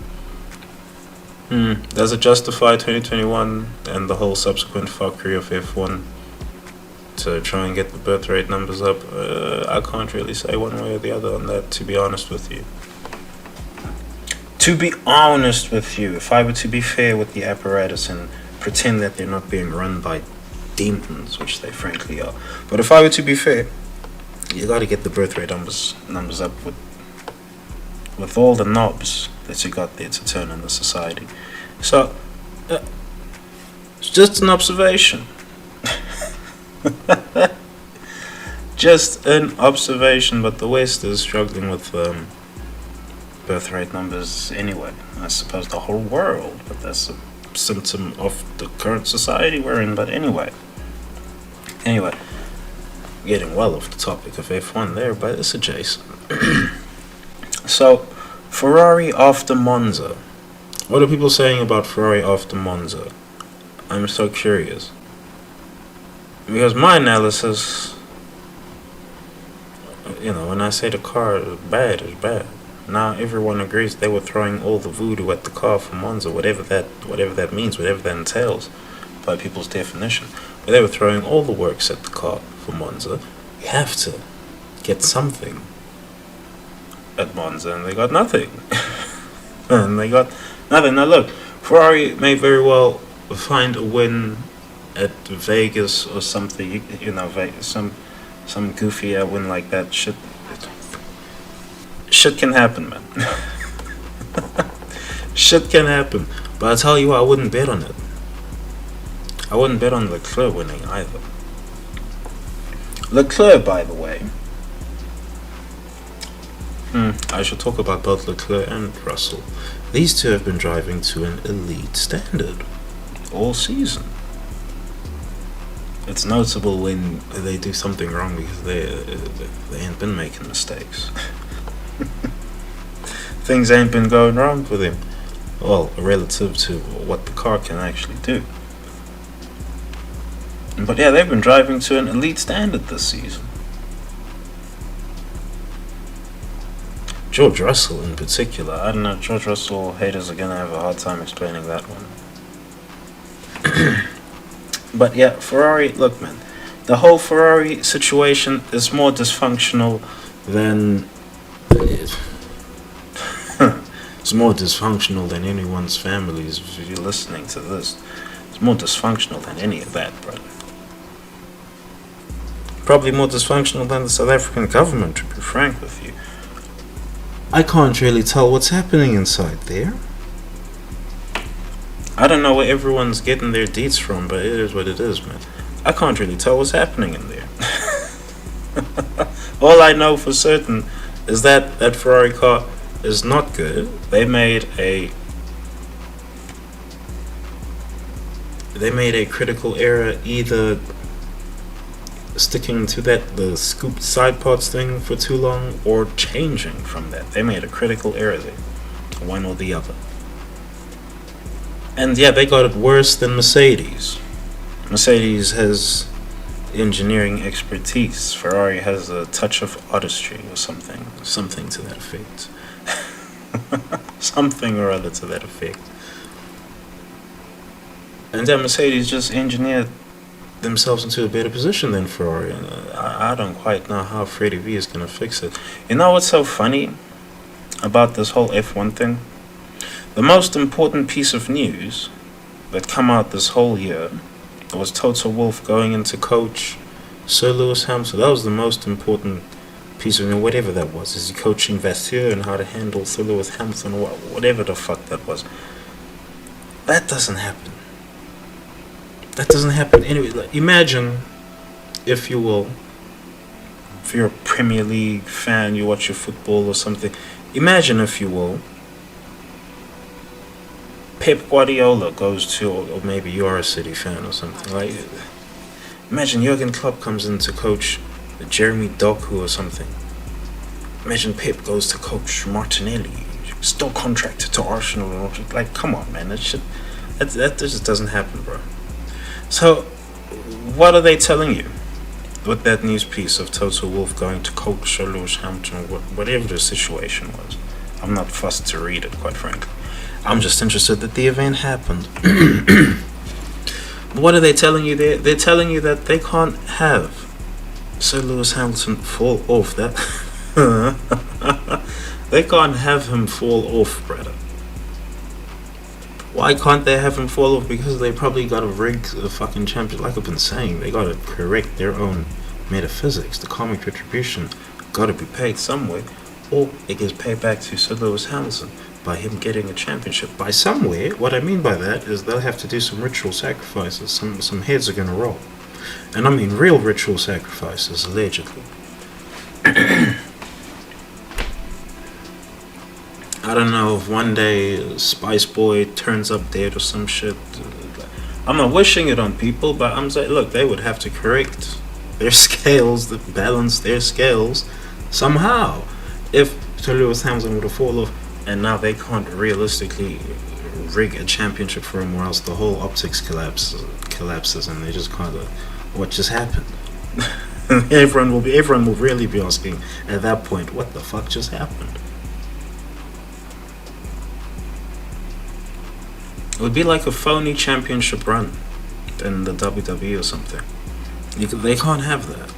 Does it justify 2021 and the whole subsequent fuckery of F1 to try and get the birth rate numbers up? I can't really say one way or the other on that, to be honest with you. To be honest with you, if I were to be fair with the apparatus and pretend that they're not being run by demons, which they frankly are, but if I were to be fair, you got to get the birth rate numbers up with all the knobs that you got there to turn in the society. So, it's just an observation. Just an observation, but the West is struggling with birth rate numbers anyway. I suppose the whole world, but that's a symptom of the current society we're in. But anyway, getting well off the topic of F1 there, but it's adjacent. So, Ferrari after Monza. What are people saying about Ferrari after Monza? I'm so curious. Because my analysis, when I say the car is bad, it's bad. Now everyone agrees they were throwing all the voodoo at the car for Monza, whatever that means, whatever that entails by people's definition. But they were throwing all the works at the car for Monza. You have to get something at Monza, and they got nothing. Now look, Ferrari may very well find a win at Vegas or something, some goofy win like that. Shit can happen, man. Shit can happen. But I tell you what, I wouldn't bet on it. I wouldn't bet on Leclerc winning either. Leclerc, by the way, I should talk about both Leclerc and Russell. These two have been driving to an elite standard all season. It's notable when they do something wrong because they ain't been making mistakes. Things ain't been going wrong with him. Well, relative to what the car can actually do. But yeah, they've been driving to an elite standard this season. George Russell in particular, I don't know, George Russell haters are going to have a hard time explaining that one. But yeah, Ferrari, look man, the whole Ferrari situation is more dysfunctional than... It's more dysfunctional than anyone's families. If you're listening to this, it's more dysfunctional than any of that, brother. Probably more dysfunctional than the South African government, to be frank with you. I can't really tell what's happening inside there. I don't know where everyone's getting their deets from, but it is what it is, man. I can't really tell what's happening in there. All I know for certain is that that Ferrari car is not good. They made a critical error, either sticking to the scooped side parts thing for too long or changing from that. They made a critical error there, one or the other. And yeah, they got it worse than Mercedes. Mercedes has engineering expertise. Ferrari has a touch of artistry or something to that effect. Something or other to that effect. And then Mercedes just engineered themselves into a better position than Ferrari. And I don't quite know how Freddie V is going to fix it. You know what's so funny about this whole F1 thing? The most important piece of news that come out this whole year was Toto Wolff going into coach Sir Lewis Hamilton. That was the most important piece of news, whatever that was. Is he coaching Vasseur and how to handle Sir Lewis Hamilton or whatever the fuck that was. That doesn't happen. That doesn't happen anyway. Like, imagine, if you will, if you're a Premier League fan, you watch your football or something. Imagine, if you will, Pep Guardiola goes to, or maybe you're a City fan or something. Like, imagine Jurgen Klopp comes in to coach Jeremy Doku or something. Imagine Pep goes to coach Martinelli, still contracted to Arsenal. Like, come on, man, that just doesn't happen, bro. So, what are they telling you with that news piece of Toto Wolff going to coach Sir Lewis Hamilton, whatever the situation was? I'm not fussed to read it, quite frankly. I'm just interested that the event happened. What are they telling you there? They're telling you that they can't have Sir Lewis Hamilton fall off. That they can't have him fall off, brother. Why can't they have him fall off? Because they probably got to rig the fucking champion. Like I've been saying, they got to correct their own metaphysics. The karmic retribution got to be paid somewhere, or it gets paid back to Sir Lewis Hamilton by him getting a championship. By somewhere, what I mean by that is they'll have to do some ritual sacrifices. Some heads are going to roll. And I mean real ritual sacrifices, allegedly. I don't know if one day Spice Boy turns up dead or some shit. I'm not wishing it on people, but I'm saying, look, they would have to correct their scales, balance their scales somehow. If Sir Lewis Hamilton would have fallen off, and now they can't realistically rig a championship for him, or else the whole optics collapses, and they just kind of, what just happened? everyone will really be asking at that point, what the fuck just happened? It would be like a phony championship run in the WWE or something. They can't have that.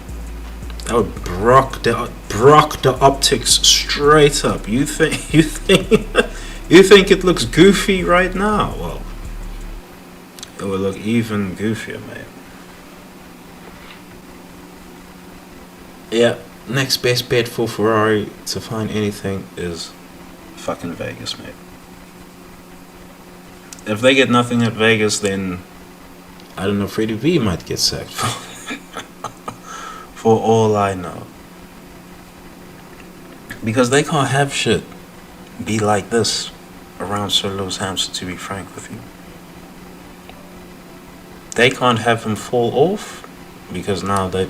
That would brock the optics straight up. You think it looks goofy right now? Well, it would look even goofier, mate. Yeah, next best bet for Ferrari to find anything is fucking Vegas, mate. If they get nothing at Vegas, then I don't know, Freddie V might get sacked for all I know. Because they can't have shit be like this around Sir Lewis Hamilton, to be frank with you. They can't have him fall off, because now they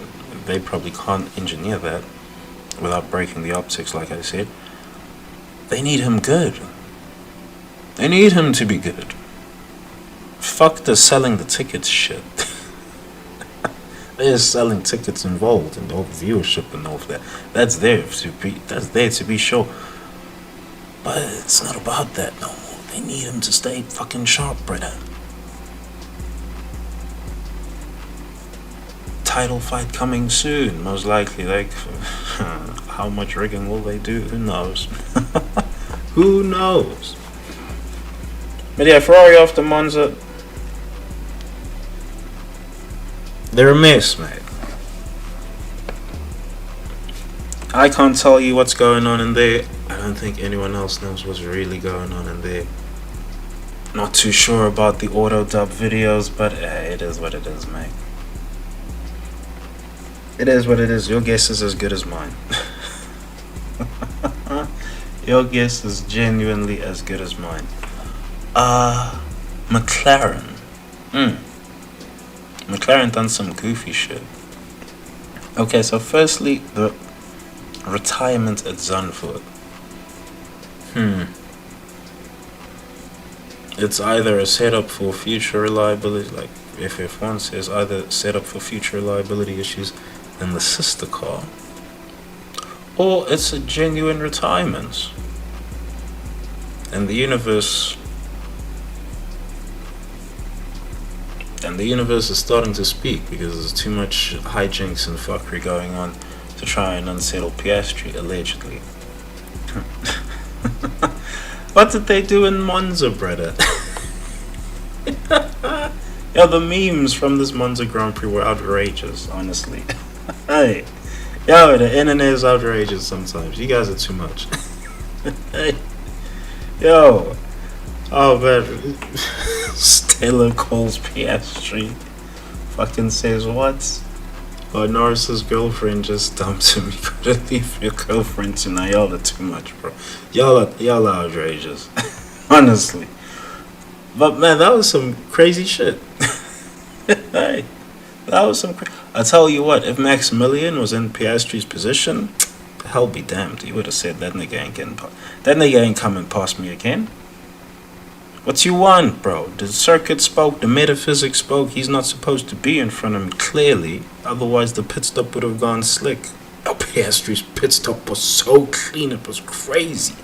probably can't engineer that without breaking the optics, like I said. They need him good. They need him to be good. Fuck the selling the tickets shit. There's selling tickets involved and all viewership and all of that. That's there to be sure. But it's not about that no more. They need him to stay fucking sharp, brother. Title fight coming soon, most likely. Like, how much rigging will they do? Who knows? Who knows? But yeah, Ferrari after Monza, they're a mess, mate. I can't tell you what's going on in there. I don't think anyone else knows what's really going on in there. Not too sure about the auto dub videos, but it is what it is, mate. It is what it is. Your guess is as good as mine. Your guess is genuinely as good as mine. McLaren. McLaren done some goofy shit. Okay, so firstly, the retirement at Zandvoort. It's either a setup for future reliability, like FF1 says, either set up for future reliability issues in the sister car, or it's a genuine retirement. And the universe is starting to speak, because there's too much hijinks and fuckery going on to try and unsettle Piastri, allegedly. What did they do in Monza, brother? Yeah, the memes from this Monza Grand Prix were outrageous, honestly. Hey, yo, the internet is outrageous sometimes. You guys are too much. Hey, yo, oh man, Stella calls Piastri, fucking says what? Oh, Norris's girlfriend just dumped him. You gotta leave your girlfriend tonight. Y'all are too much, bro. Y'all are outrageous, honestly. But man, that was some crazy shit. Hey, that was some. I tell you what, if Maximilian was in Piastri's position, hell be damned. He would have said that nigga ain't getting. That nigga ain't coming past me again. What you want, bro? The circuit spoke, the metaphysics spoke. He's not supposed to be in front of me, clearly. Otherwise, the pit stop would have gone slick. Oh, Piastri's pit stop was so clean, it was crazy.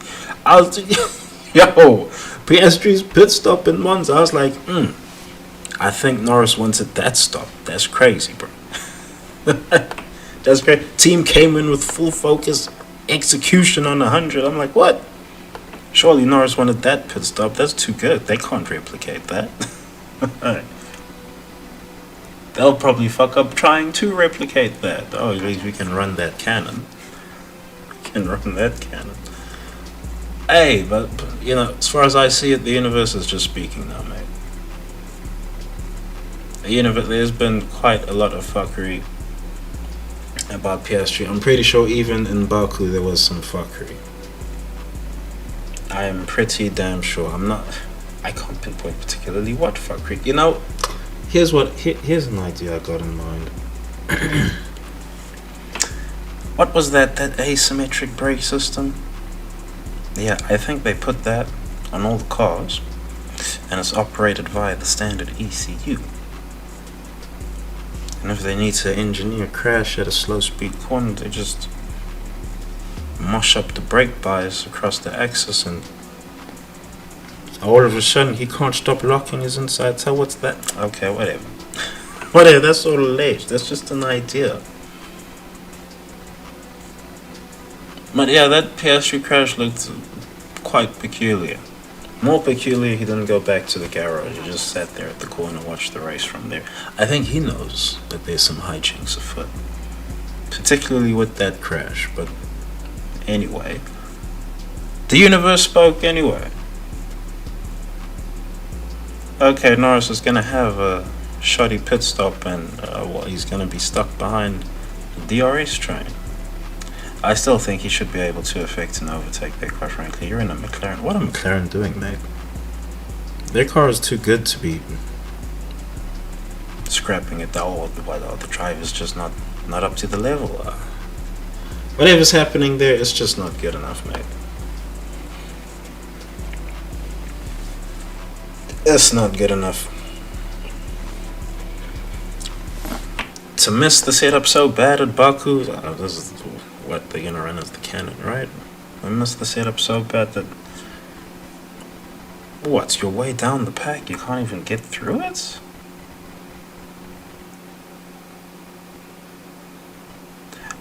Yo, Piastri's pit stop in Monza, I was like, I think Norris wanted that stop. That's crazy, bro. That's great. Team came in with full focus, execution on 100. I'm like, what? Surely Norris wanted that pit stop. That's too good. They can't replicate that. They'll probably fuck up trying to replicate that. Oh, at least we can run that cannon. Hey, but you know, as far as I see it, the universe is just speaking now, mate. The universe, there's been quite a lot of fuckery about Piastri. I'm pretty sure even in Baku there was some fuckery. I am pretty damn sure. I can't pinpoint particularly what fuckery. You know, here's an idea I got in mind. What was that asymmetric brake system? Yeah, I think they put that on all the cars, and it's operated via the standard ECU. And if they need to engineer a crash at a slow speed corner, they just mush up the brake bias across the axis, and all of a sudden he can't stop locking his inside tail. What's that? Okay, whatever. Whatever, that's all alleged. That's just an idea. But yeah, that Piastri crash looked quite peculiar. More peculiar, he didn't go back to the garage. He just sat there at the corner and watched the race from there. I think he knows that there's some hijinks afoot, particularly with that crash. But anyway, the universe spoke anyway. Okay, Norris is going to have a shoddy pit stop, and he's going to be stuck behind the DRS train. I still think he should be able to effect an overtake there, quite frankly. You're in a McLaren. What are McLaren doing, mate? Their car is too good to be scrapping it. The driver's just not up to the level. Whatever's happening there, it's just not good enough, mate. It's not good enough. To miss the setup so bad at Baku, this is what they're gonna run as the cannon, right? They missed the setup so bad that what's your way down the pack? You can't even get through it?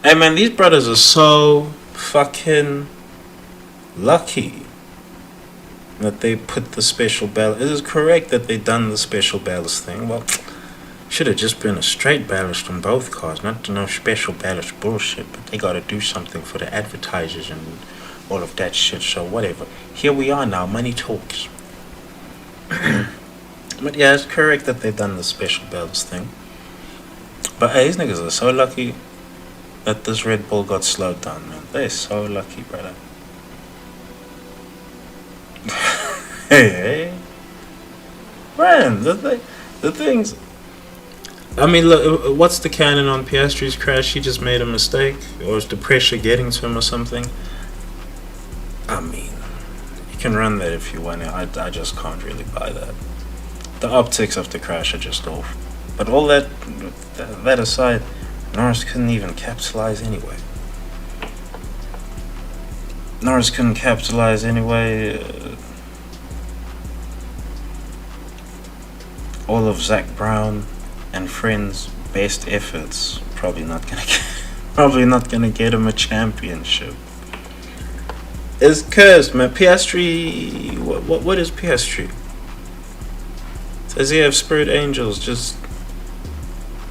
Hey man, these brothers are so fucking lucky that they put the special ballast. It is correct that they done the special ballast thing. Well, should have just been a straight ballast on both cars, not no special ballast bullshit. But they gotta do something for the advertisers and all of that shit. So whatever. Here we are now. Money talks. But yeah, it's correct that they done the special ballast thing. But hey, these niggas are so lucky that this Red Bull got slowed down, man. They're so lucky, brother. Hey, man, the things. I mean, look, what's the canon on Piastri's crash? He just made a mistake, or is the pressure getting to him or something? I mean, you can run that if you want to. I just can't really buy that. The optics of the crash are just off. But all that aside, Norris couldn't even capitalize anyway. All of Zach Brown and friends' best efforts probably not gonna get him a championship. It's cursed, man. Piastri, what is Piastri? Does he have spirit angels just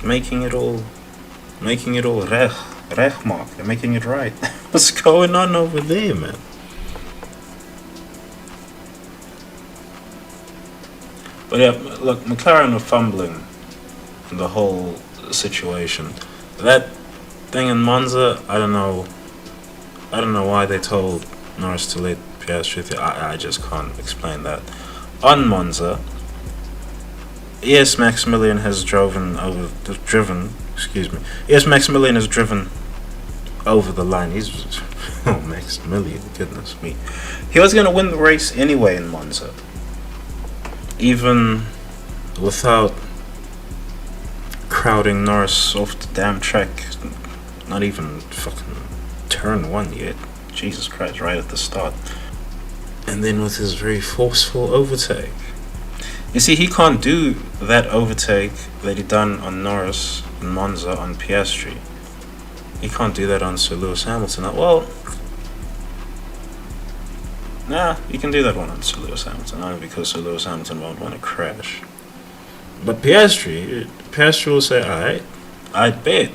making it all rechmark? They're making it right. What's going on over there, man? But yeah, look, McLaren are fumbling in the whole situation. That thing in Monza, I don't know why they told Norris to let Piastri. I just can't explain that. On Monza, yes, Maximilian has driven over the line. He's Maximilian, goodness me. He was gonna win the race anyway in Monza, even without crowding Norris off the damn track. Not even fucking turn one yet. Jesus Christ, right at the start. And then with his very forceful overtake. You see, he can't do that overtake that he done on Norris in Monza on Piastri. He can't do that on Sir Lewis Hamilton. Well, nah, you can do that one on Sir Lewis Hamilton, only because Sir Lewis Hamilton won't want to crash. But Piastri will say, alright, I bet.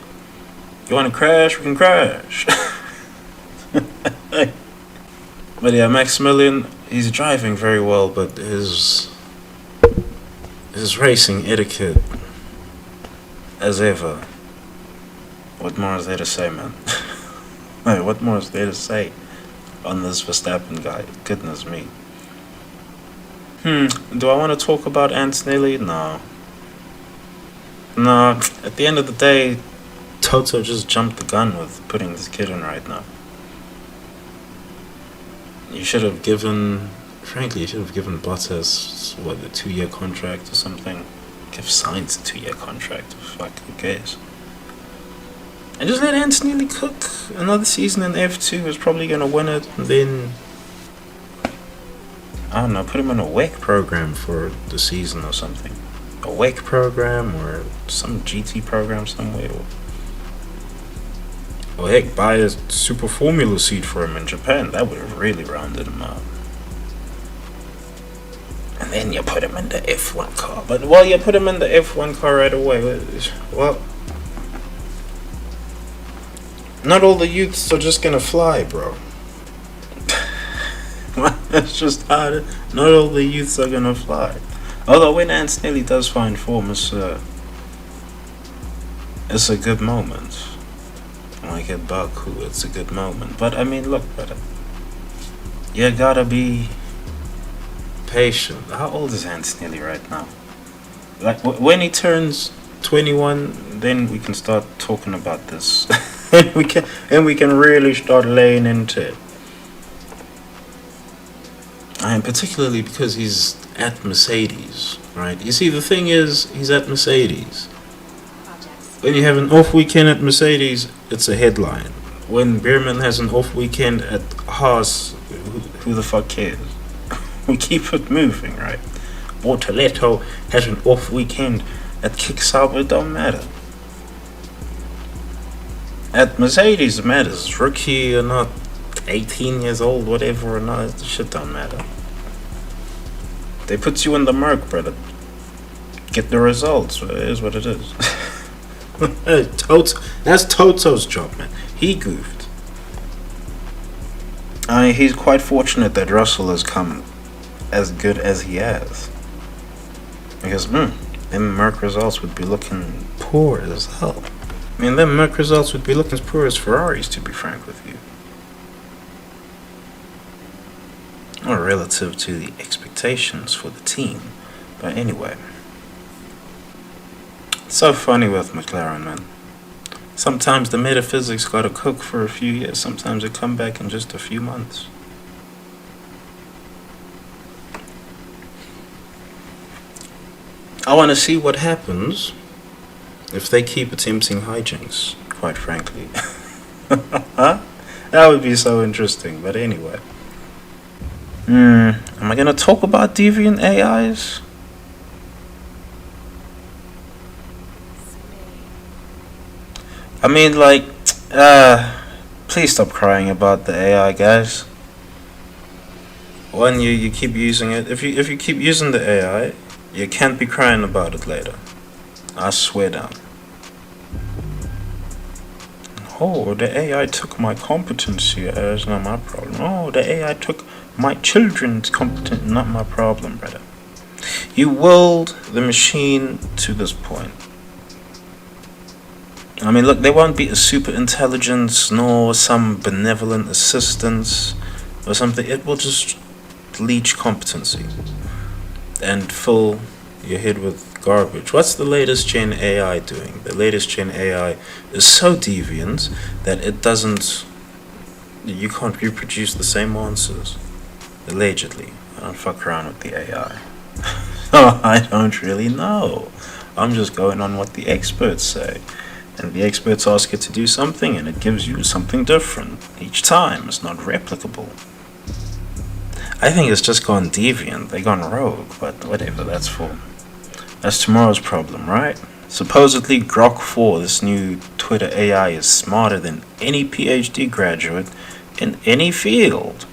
You want to crash, we can crash. But yeah, Maximilian, he's driving very well, but his racing etiquette, as ever. What more is there to say, man? Hey, what more is there to say on this Verstappen guy? Goodness me. Do I want to talk about Antonelli? No. At the end of the day, Toto just jumped the gun with putting this kid in right now. You should have given Bottas, a 2-year contract or something. Give Sainz a 2-year contract. Fuck, who cares? And just let Antonelli cook another season in F2. He's probably going to win it. And then, I don't know, put him in a WEC program for the season or something. A WEC program or some GT program somewhere. Or heck, buy a Super Formula seat for him in Japan. That would have really rounded him out. And then you put him in the F1 car. But, well, you put him in the F1 car right away. Well, not all the youths are just gonna fly, bro. That's just hard. Not all the youths are gonna fly. Although when Antonelli does find form, it's a good moment. like at Baku, it's a good moment. But I mean, look, brother, you gotta be patient. How old is Antonelli right now? Like when he turns 21, then we can start talking about this. and we can really start laying into it. And particularly because he's at Mercedes, right? You see, the thing is, he's at Mercedes. When you have an off weekend at Mercedes, it's a headline. When Bierman has an off weekend at Haas, who the fuck cares? We keep it moving, right? Bortoletto has an off weekend at Kicksauber, it don't matter. At Mercedes, it matters. Rookie or not, 18 years old, whatever or not, shit don't matter. They put you in the Merc, brother. Get the results. It is what it is. That's Toto's job, man. He goofed. He's quite fortunate that Russell has come as good as he has. Because, them Merc results would be looking poor as hell. I mean, them Merc results would be looking as poor as Ferraris, to be frank with you. Or relative to the expectations for the team. But anyway. It's so funny with Mclaren, man. Sometimes the metaphysics gotta cook for a few years. Sometimes they come back in just a few months. I want to see what happens if they keep attempting hijinks, quite frankly. That would be so interesting, but anyway. Am I going to talk about deviant AIs? I mean, like, please stop crying about the AI, guys. One, you keep using it. If you keep using the AI, you can't be crying about it later. I swear down. Oh, the AI took my competency. That's not my problem. Oh, the AI took my children's competence. Not my problem, brother. You willed the machine to this point. I mean, look, there won't be a super intelligence nor some benevolent assistance or something. It will just leech competency and fill your head with garbage. What's the latest gen AI doing? The latest gen AI is so deviant that it doesn't. You can't reproduce the same answers. Allegedly. I don't fuck around with the AI. I don't really know. I'm just going on what the experts say. And the experts ask it to do something, and it gives you something different each time. It's not replicable. I think it's just gone deviant. They gone rogue, but whatever. That's tomorrow's problem, right? Supposedly, Grok 4, this new Twitter AI, is smarter than any PhD graduate in any field.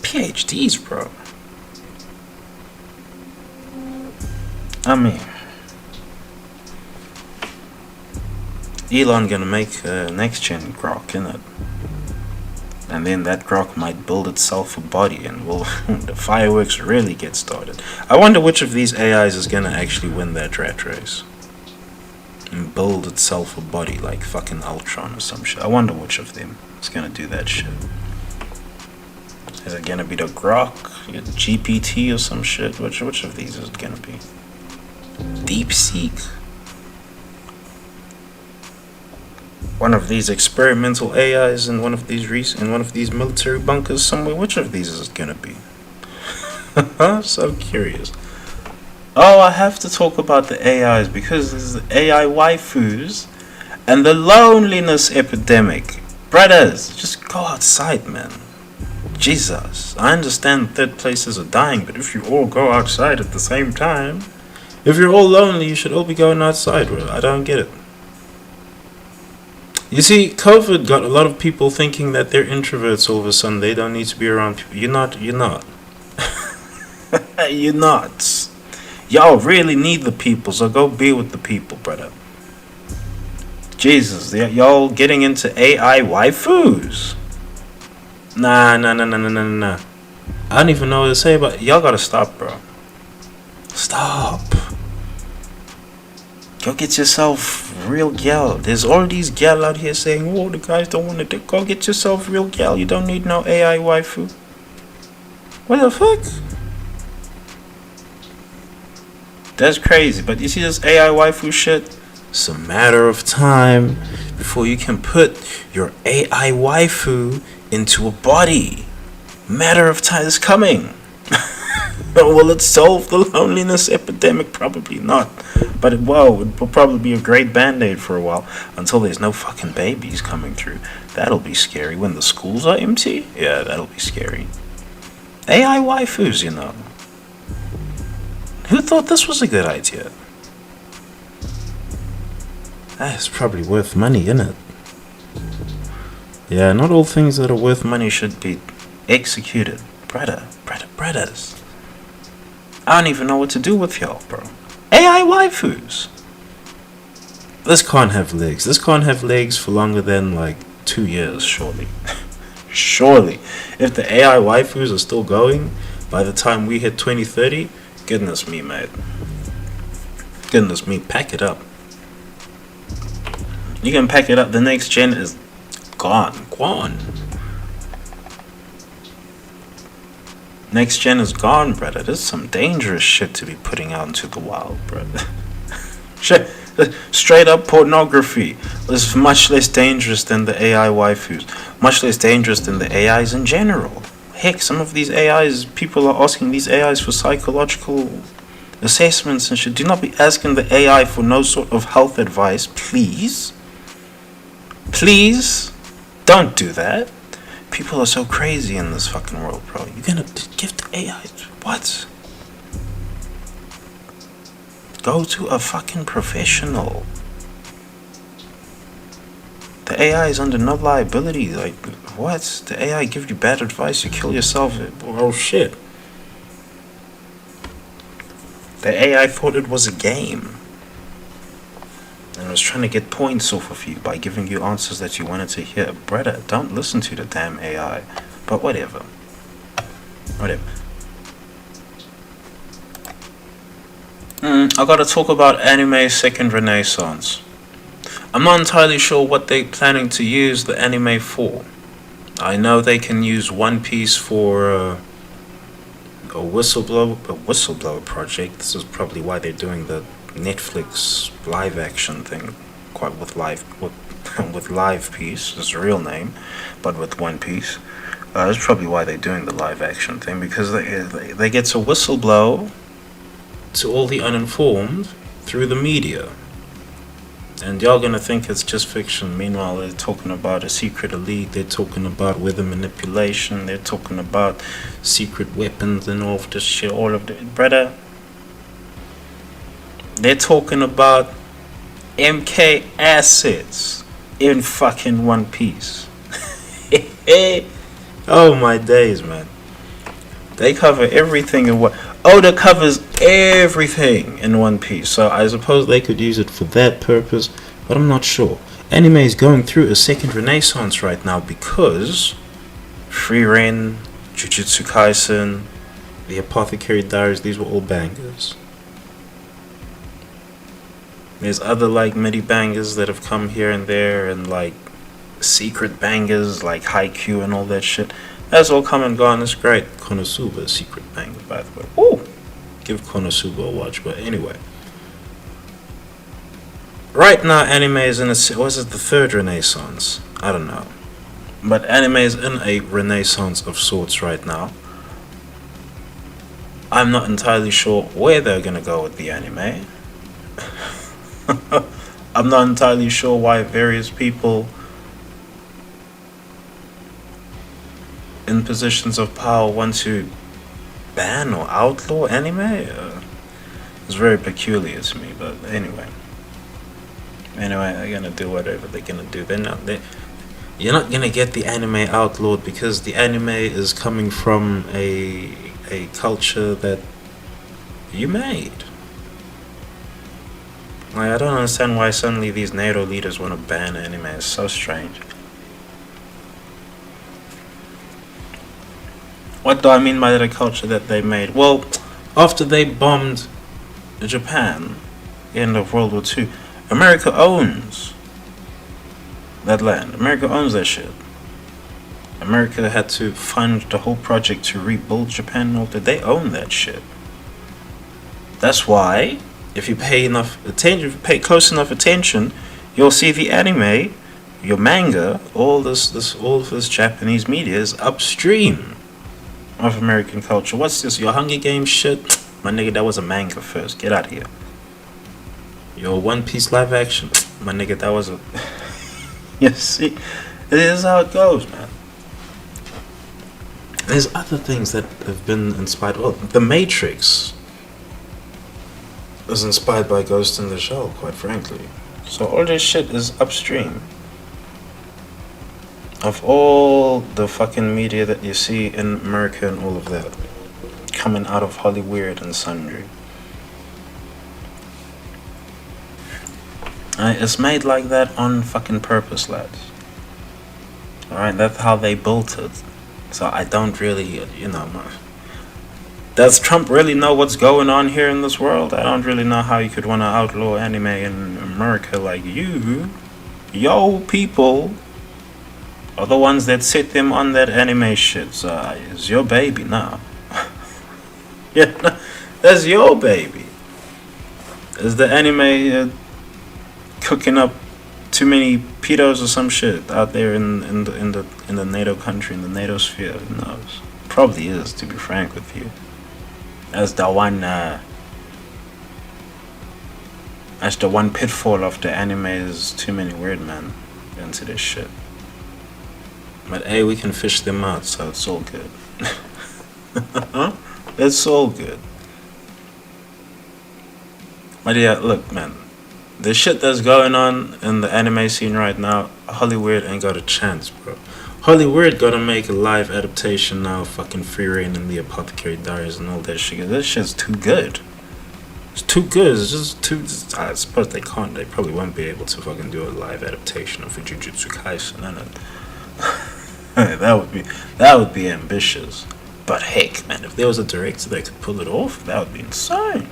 PhDs, bro. I mean, Elon gonna make a next gen Grok, innit? And then that Grok might build itself a body, and the fireworks really get started. I wonder which of these AIs is gonna actually win that rat race and build itself a body like fucking Ultron or some shit. I wonder which of them is gonna do that shit. Is it gonna be the Grok, GPT or some shit? Which of these is it gonna be? DeepSeek? One of these experimental AIs in one of these military bunkers somewhere. Which of these is it gonna be? I'm so curious. Oh, I have to talk about the AIs because this is the AI waifus and the loneliness epidemic. Brothers, just go outside, man. Jesus, I understand third places are dying, but if you all go outside at the same time, if you're all lonely, you should all be going outside, bro. I don't get it. You see, COVID got a lot of people thinking that they're introverts all of a sudden. They don't need to be around people. You're not. You're not. Y'all really need the people, so go be with the people, brother. Jesus, y'all getting into AI waifus. Nah. I don't even know what to say, but y'all gotta stop, bro. Stop. Go get yourself real gal. There's all these gal out here saying, "Oh, the guys don't want to." Go get yourself real gal. You don't need no AI waifu. What the fuck? That's crazy. But you see this AI waifu shit? It's a matter of time before you can put your AI waifu into a body. Matter of time is coming. Will it solve the loneliness epidemic? Probably not. But it will probably be a great band-aid for a while until there's no fucking babies coming through. That'll be scary. When the schools are empty? Yeah, that'll be scary. AI waifus, you know. Who thought this was a good idea? That's probably worth money, innit? Yeah, not all things that are worth money should be executed. Brothers. I don't even know what to do with y'all, bro. AI waifus. This can't have legs. This can't have legs for longer than like 2 years, surely. Surely. If the AI waifus are still going by the time we hit 2030, goodness me, mate. Goodness me, pack it up. You can pack it up. The next gen is gone. Next gen is gone, brother. This is some dangerous shit to be putting out into the wild, brother. Shit. Straight up pornography is much less dangerous than the AI waifus. Much less dangerous than the AIs in general. Heck, some of these AIs, people are asking these AIs for psychological assessments and shit. Do not be asking the AI for no sort of health advice, please. Please. Don't do that. People are so crazy in this fucking world, bro. You're gonna give the AI... What? Go to a fucking professional. The AI is under no liability. Like, what? The AI give you bad advice, you kill yourself. Oh, shit. The AI thought it was a game. And was trying to get points off of you by giving you answers that you wanted to hear. Brother, don't listen to the damn AI. But whatever. I gotta talk about anime's second renaissance. I'm not entirely sure what they're planning to use the anime for. I know they can use One Piece for a whistleblower project. This is probably why they're doing the Netflix live action thing, quite with Live Piece, is a real name, but with One Piece. That's probably why they're doing the live action thing, because they get to whistleblow to all the uninformed through the media. And y'all gonna think it's just fiction. Meanwhile, they're talking about a secret elite, they're talking about weather manipulation, they're talking about secret weapons and all of this shit, all of it. Brother, they're talking about MK assets in fucking One Piece. Oh my days, man. They cover everything in what Oda covers everything in One Piece. So I suppose they could use it for that purpose, but I'm not sure. Anime is going through a second renaissance right now because Free Ren, Jujutsu Kaisen, The Apothecary Diaries, these were all bangers. There's other like midi bangers that have come here and there, and like secret bangers like Haikyuu and all that shit. That's all come and gone. It's great. Konosuba, a secret banger, by the way. Ooh, give Konosuba a watch. But anyway, right now anime is in was it the third renaissance? I don't know, but anime is in a renaissance of sorts right now. I'm not entirely sure where they're gonna go with the anime. I'm not entirely sure why various people in positions of power want to ban or outlaw anime. It's very peculiar to me, but anyway, they're gonna do whatever they're gonna do. You're not gonna get the anime outlawed because the anime is coming from a culture that you made. Like, I don't understand why suddenly these NATO leaders want to ban anime. It's so strange. What do I mean by the culture that they made? Well, after they bombed Japan end of World War II. America owns that land. America owns that shit. America had to fund the whole project to rebuild Japan and all that. They own that shit. That's why, if you pay enough attention, if you pay close enough attention, you'll see the anime, your manga, all of this Japanese media is upstream of American culture. What's this? Your Hunger Games shit? My nigga, that was a manga first. Get out of here. Your One Piece live action? My nigga, that was a... You see? It is how it goes, man. There's other things that have been inspired. Well, The Matrix was inspired by Ghost in the Shell, quite frankly. So all this shit is upstream of all the fucking media that you see in America and all of that, coming out of Hollywood and sundry. It's made like that on fucking purpose, lads. Alright, that's how they built it. So I don't really, does Trump really know what's going on here in this world? I don't really know how you could want to outlaw anime in America. Like, yo people are the ones that set them on that anime shit. So it's your baby now. Yeah, that's your baby. Is the anime cooking up too many pedos or some shit out there in the NATO country, in the NATO sphere? Who knows? Probably is, to be frank with you. As the one pitfall of the anime is too many weird men into this shit. But hey, we can fish them out, so it's all good. It's all good. But yeah, look, man, the shit that's going on in the anime scene right now, Hollywood ain't got a chance, bro. Hollywood gotta make a live adaptation now of fucking Free Reign and the Apothecary Diaries and all that shit. That shit's too good. It's too good. It's just too... I suppose they can't. They probably won't be able to fucking do a live adaptation of Jujutsu Kaisen, that would be ambitious. But heck, man, if there was a director that could pull it off, that would be insane.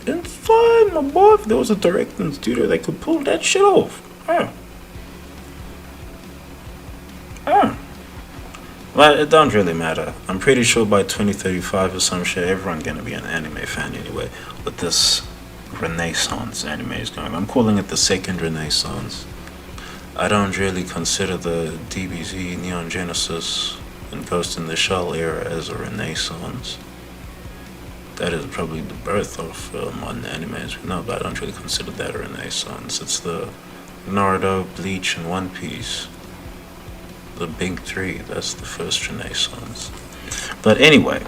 Insane, my boy. If there was a director in the studio that could pull that shit off. Well, it don't really matter. I'm pretty sure by 2035 or some shit, everyone's gonna be an anime fan anyway. With this Renaissance anime is going. I'm calling it the second Renaissance. I don't really consider the DBZ, Neon Genesis, and Ghost in the Shell era as a Renaissance. That is probably the birth of modern anime as we know, but I don't really consider that a Renaissance. It's the Naruto, Bleach, and One Piece. The big three, that's the first Renaissance. But anyway,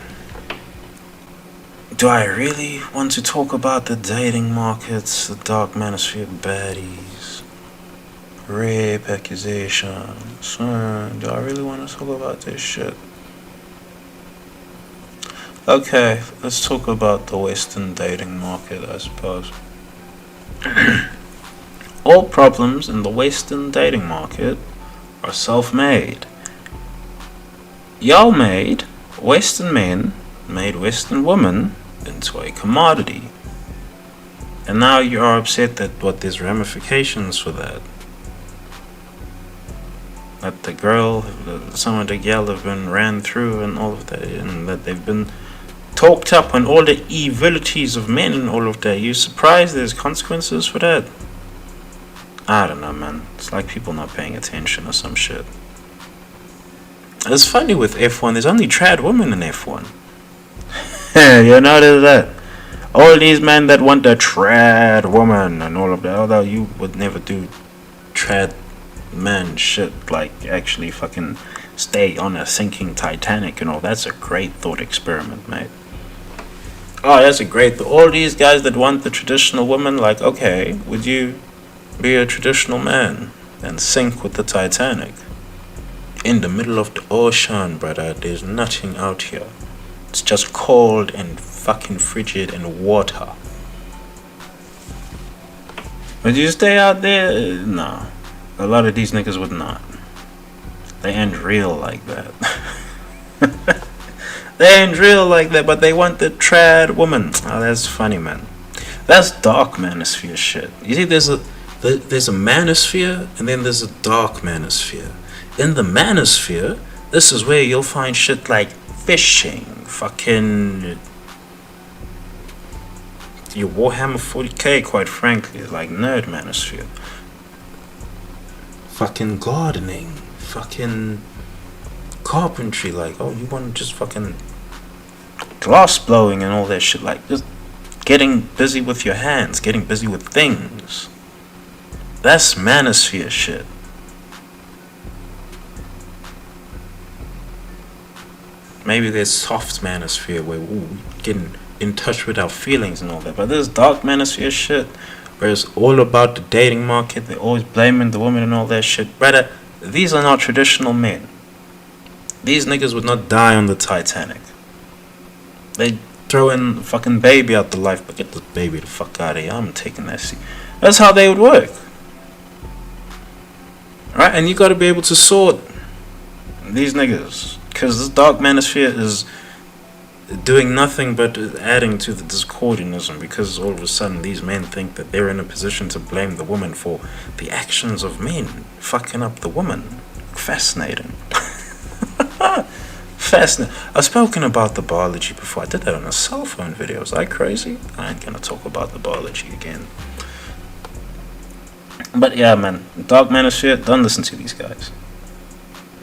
do I really want to talk about the dating markets, the dark manosphere baddies, rape accusations? Do I really want to talk about this shit? Okay, let's talk about the Western dating market, I suppose. All problems in the Western dating market are self-made. Y'all made Western men, made Western women into a commodity. And now you are upset that there's ramifications for that. That the girl, some of the gal have been ran through and all of that, and that they've been talked up on all the evilities of men and all of that. You surprised there's consequences for that? I don't know, man. It's like people not paying attention or some shit. It's funny with F1, there's only trad women in F1. You notice that? All these men that want the trad woman and all of that, although you would never do trad man shit, like actually fucking stay on a sinking Titanic and all. That's a great thought experiment, mate. Oh, that's a great thought. All these guys that want the traditional woman, like, okay, would you be a traditional man and sink with the Titanic? In the middle of the ocean, brother, there's nothing out here. It's just cold and fucking frigid and water. Would you stay out there? No. A lot of these niggas would not. They ain't real like that. They ain't real like that, but they want the trad woman. Oh, that's funny, man. That's dark manosphere shit. You see, there's a manosphere and then there's a dark manosphere. In the manosphere, this is where you'll find shit like fishing, fucking your Warhammer 40k, quite frankly, like nerd manosphere. Fucking gardening, fucking carpentry, like, oh, you want to just fucking glass blowing and all that shit, like just getting busy with your hands, getting busy with things. That's manosphere shit. Maybe there's soft manosphere where we're getting in touch with our feelings and all that, but there's dark manosphere shit where it's all about the dating market. They're always blaming the woman and all that shit. Brother, these are not traditional men. These niggas would not die on the Titanic. They throw in the fucking baby out the life, but get this baby the fuck out of here. I'm taking that seat. That's how they would work. Alright, and you gotta be able to sort these niggas. Because this dark manosphere is doing nothing but adding to the discordianism, because all of a sudden these men think that they're in a position to blame the woman for the actions of men fucking up the woman. Fascinating. Fascinating. I've spoken about the biology before. I did that on a cell phone video. Was I crazy? I ain't gonna talk about the biology again. But yeah, man, dark manosphere, don't listen to these guys.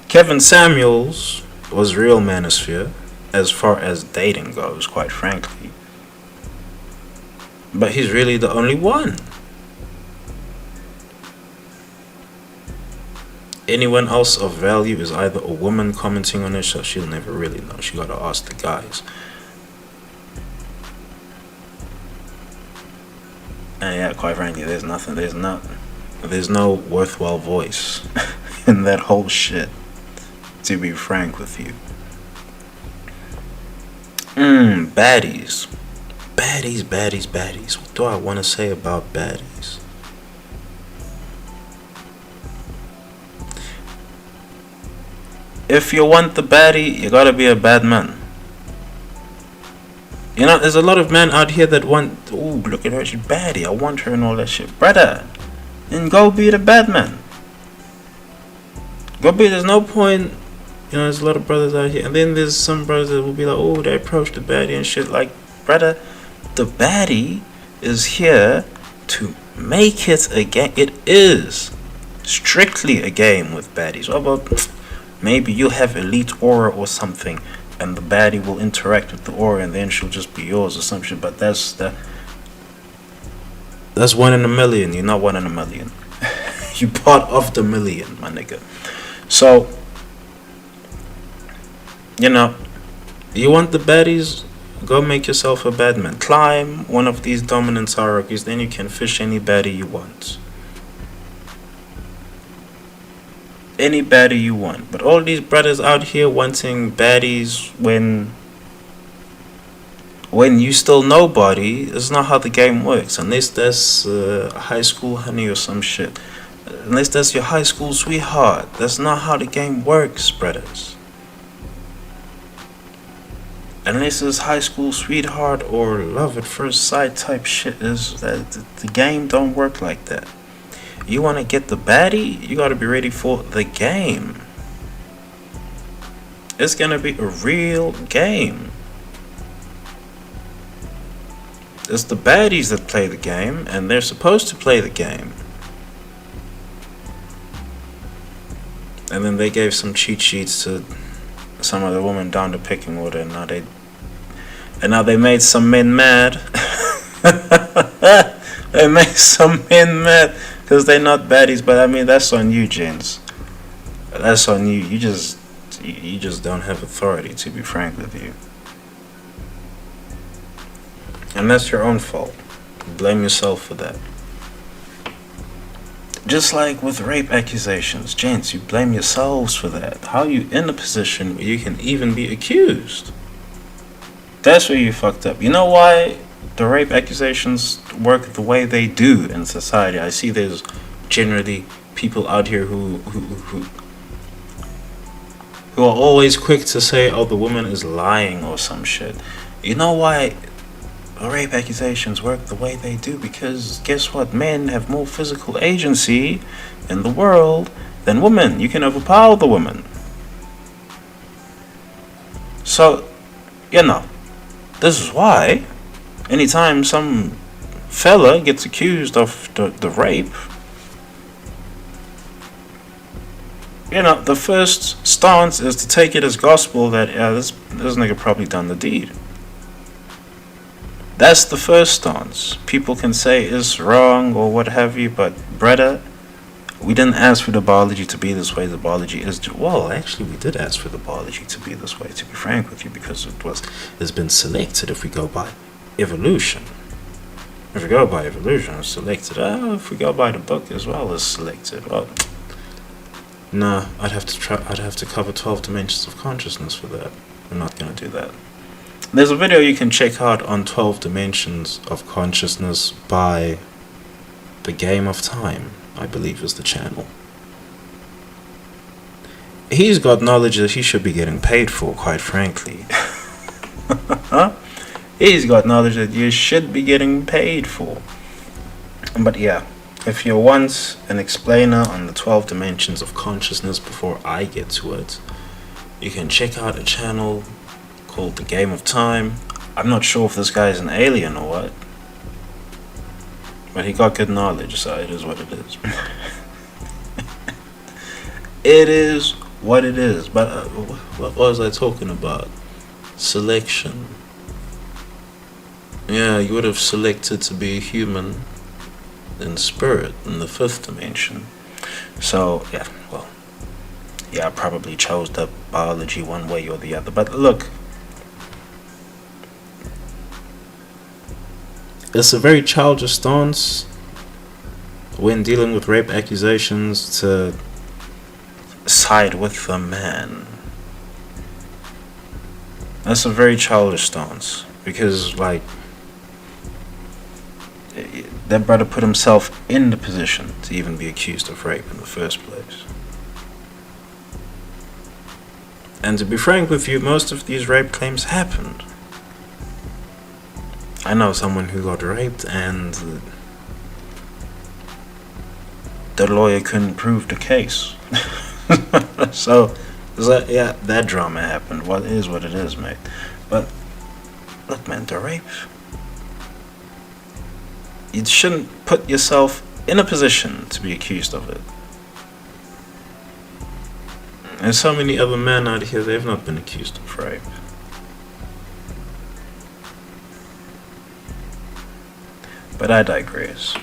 Kevin Samuels was real manosphere as far as dating goes, quite frankly. But he's really the only one. Anyone else of value is either a woman commenting on it, so she'll never really know. She gotta ask the guys. And yeah, quite frankly, there's no worthwhile voice in that whole shit, to be frank with you. Baddies. What do I want to say about baddies? If you want the baddie, you gotta be a bad man. You know, there's a lot of men out here that want, ooh, look at her, she's baddie, I want her and all that shit. Brother, then go be the bad man. There's no point, you know, there's a lot of brothers out here, and then there's some brothers that will be like, oh, they approach the baddie and shit. Like, brother, the baddie is here to make it a game. It is strictly a game with baddies. What about, maybe you'll have elite aura or something, and the baddie will interact with the aura, and then she'll just be yours or some shit. But that's 1 in a million. You're not 1 in a million. You part of the million, my nigga. So, you know, you want the baddies, go make yourself a bad man. Climb one of these dominance hierarchies, then you can fish any baddie you want. Any baddie you want. But all these brothers out here wanting baddies when you still nobody, is not how the game works. Unless that's high school honey or some shit. Unless that's your high school sweetheart. That's not how the game works, brothers. Unless it's high school sweetheart or love at first sight type shit, is that the game don't work like that. You want to get the baddie, you got to be ready for the game. It's going to be a real game. It's the baddies that play the game, and they're supposed to play the game. And then they gave some cheat sheets to some of the women down the picking order, and now they made some men mad. They made some men mad because they're not baddies. But I mean, that's on you, gents. That's on you. You just don't have authority, to be frank with you. And that's your own fault. Blame yourself for that. Just like with rape accusations, gents, you blame yourselves for that. How are you in a position where you can even be accused? That's where you fucked up. You know why the rape accusations work the way they do in society? I see there's generally people out here who are always quick to say, oh, the woman is lying or some shit. You know why rape accusations work the way they do because guess what? Men have more physical agency in the world than women. You can overpower the woman. So, this is why anytime some fella gets accused of the rape, the first stance is to take it as gospel that this nigga probably done the deed. That's the first stance. People can say it's wrong or what have you, but brother, we didn't ask for the biology to be this way. The biology is well, actually, we did ask for the biology to be this way. To be frank with you, because it's been selected. If we go by evolution, it's selected. If we go by the book as well, it's selected. Well, no, I'd have to cover 12 dimensions of consciousness for that. I'm not gonna do that. There's a video you can check out on 12 dimensions of consciousness by The Game of Time, I believe is the channel. He's got knowledge that he should be getting paid for, quite frankly. He's got knowledge that you should be getting paid for. But yeah, if you want an explainer on the 12 dimensions of consciousness before I get to it, you can check out a channel called The Game of Time. I'm not sure if this guy is an alien or what, but he got good knowledge, so it is what it is. It is what it is. But what was I talking about? Selection. Yeah, you would have selected to be a human in spirit in the 5th dimension. So I probably chose the biology one way or the other. But look, it's a very childish stance when dealing with rape accusations to side with the man. That's a very childish stance because, that brother put himself in the position to even be accused of rape in the first place. And to be frank with you, most of these rape claims happened. I know someone who got raped and the lawyer couldn't prove the case. So, that drama happened. Well, it is what it is, mate. But, look, man, the rape, you shouldn't put yourself in a position to be accused of it. There's so many other men out here, they've not been accused of rape. But I digress.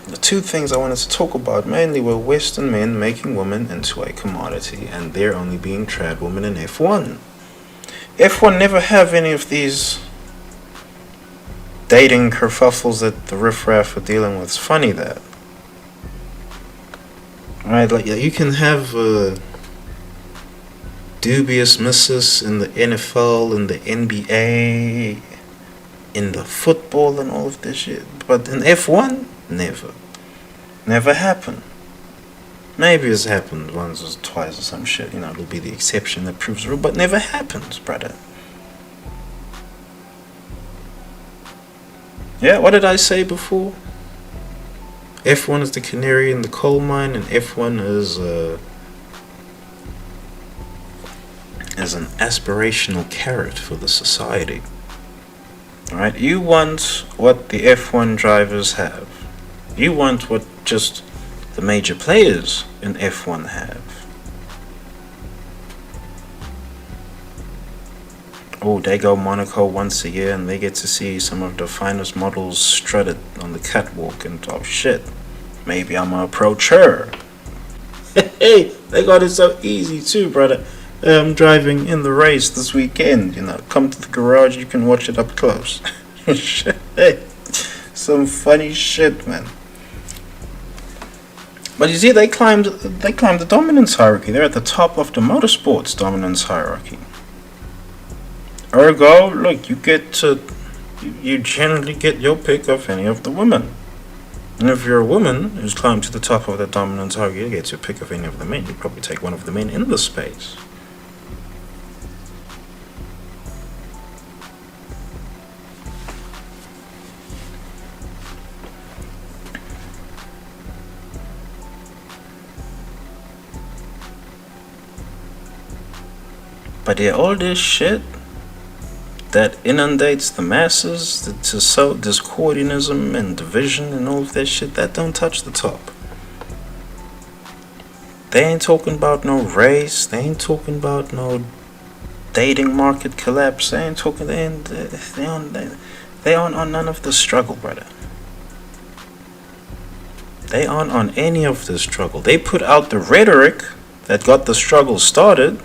The two things I wanted to talk about mainly were Western men making women into a commodity and there only being trad women in F1. F1 never have any of these dating kerfuffles that the riffraff are dealing with. It's funny that. Right, you can have dubious misses in the NFL, in the NBA, in the football and all of this shit. But in F1, never. Never happened. Maybe it's happened once or twice or some shit. It'll be the exception that proves the rule, but never happens, brother. Yeah, what did I say before? F1 is the canary in the coal mine, and F1 is an aspirational carrot for the society. Alright, you want what the F1 drivers have. You want what just the major players in F1 have. Oh, they go Monaco once a year and they get to see some of the finest models strutted on the catwalk and oh shit, maybe I'm gonna approach her. Hey, they got it so easy too, brother. I'm driving in the race this weekend, come to the garage, you can watch it up close. Hey, some funny shit, man. But you see, they climbed the dominance hierarchy. They're at the top of the motorsports dominance hierarchy. Ergo, look, you generally get your pick of any of the women. And if you're a woman who's climbed to the top of the dominance hierarchy, you get your pick of any of the men. You probably take one of the men in the space. But yeah, all this shit that inundates the masses to sow discordianism and division and all of that shit, that don't touch the top. They ain't talking about no race. They ain't talking about no dating market collapse. They ain't talking. They aren't on none of the struggle, brother. They aren't on any of the struggle. They put out the rhetoric that got the struggle started,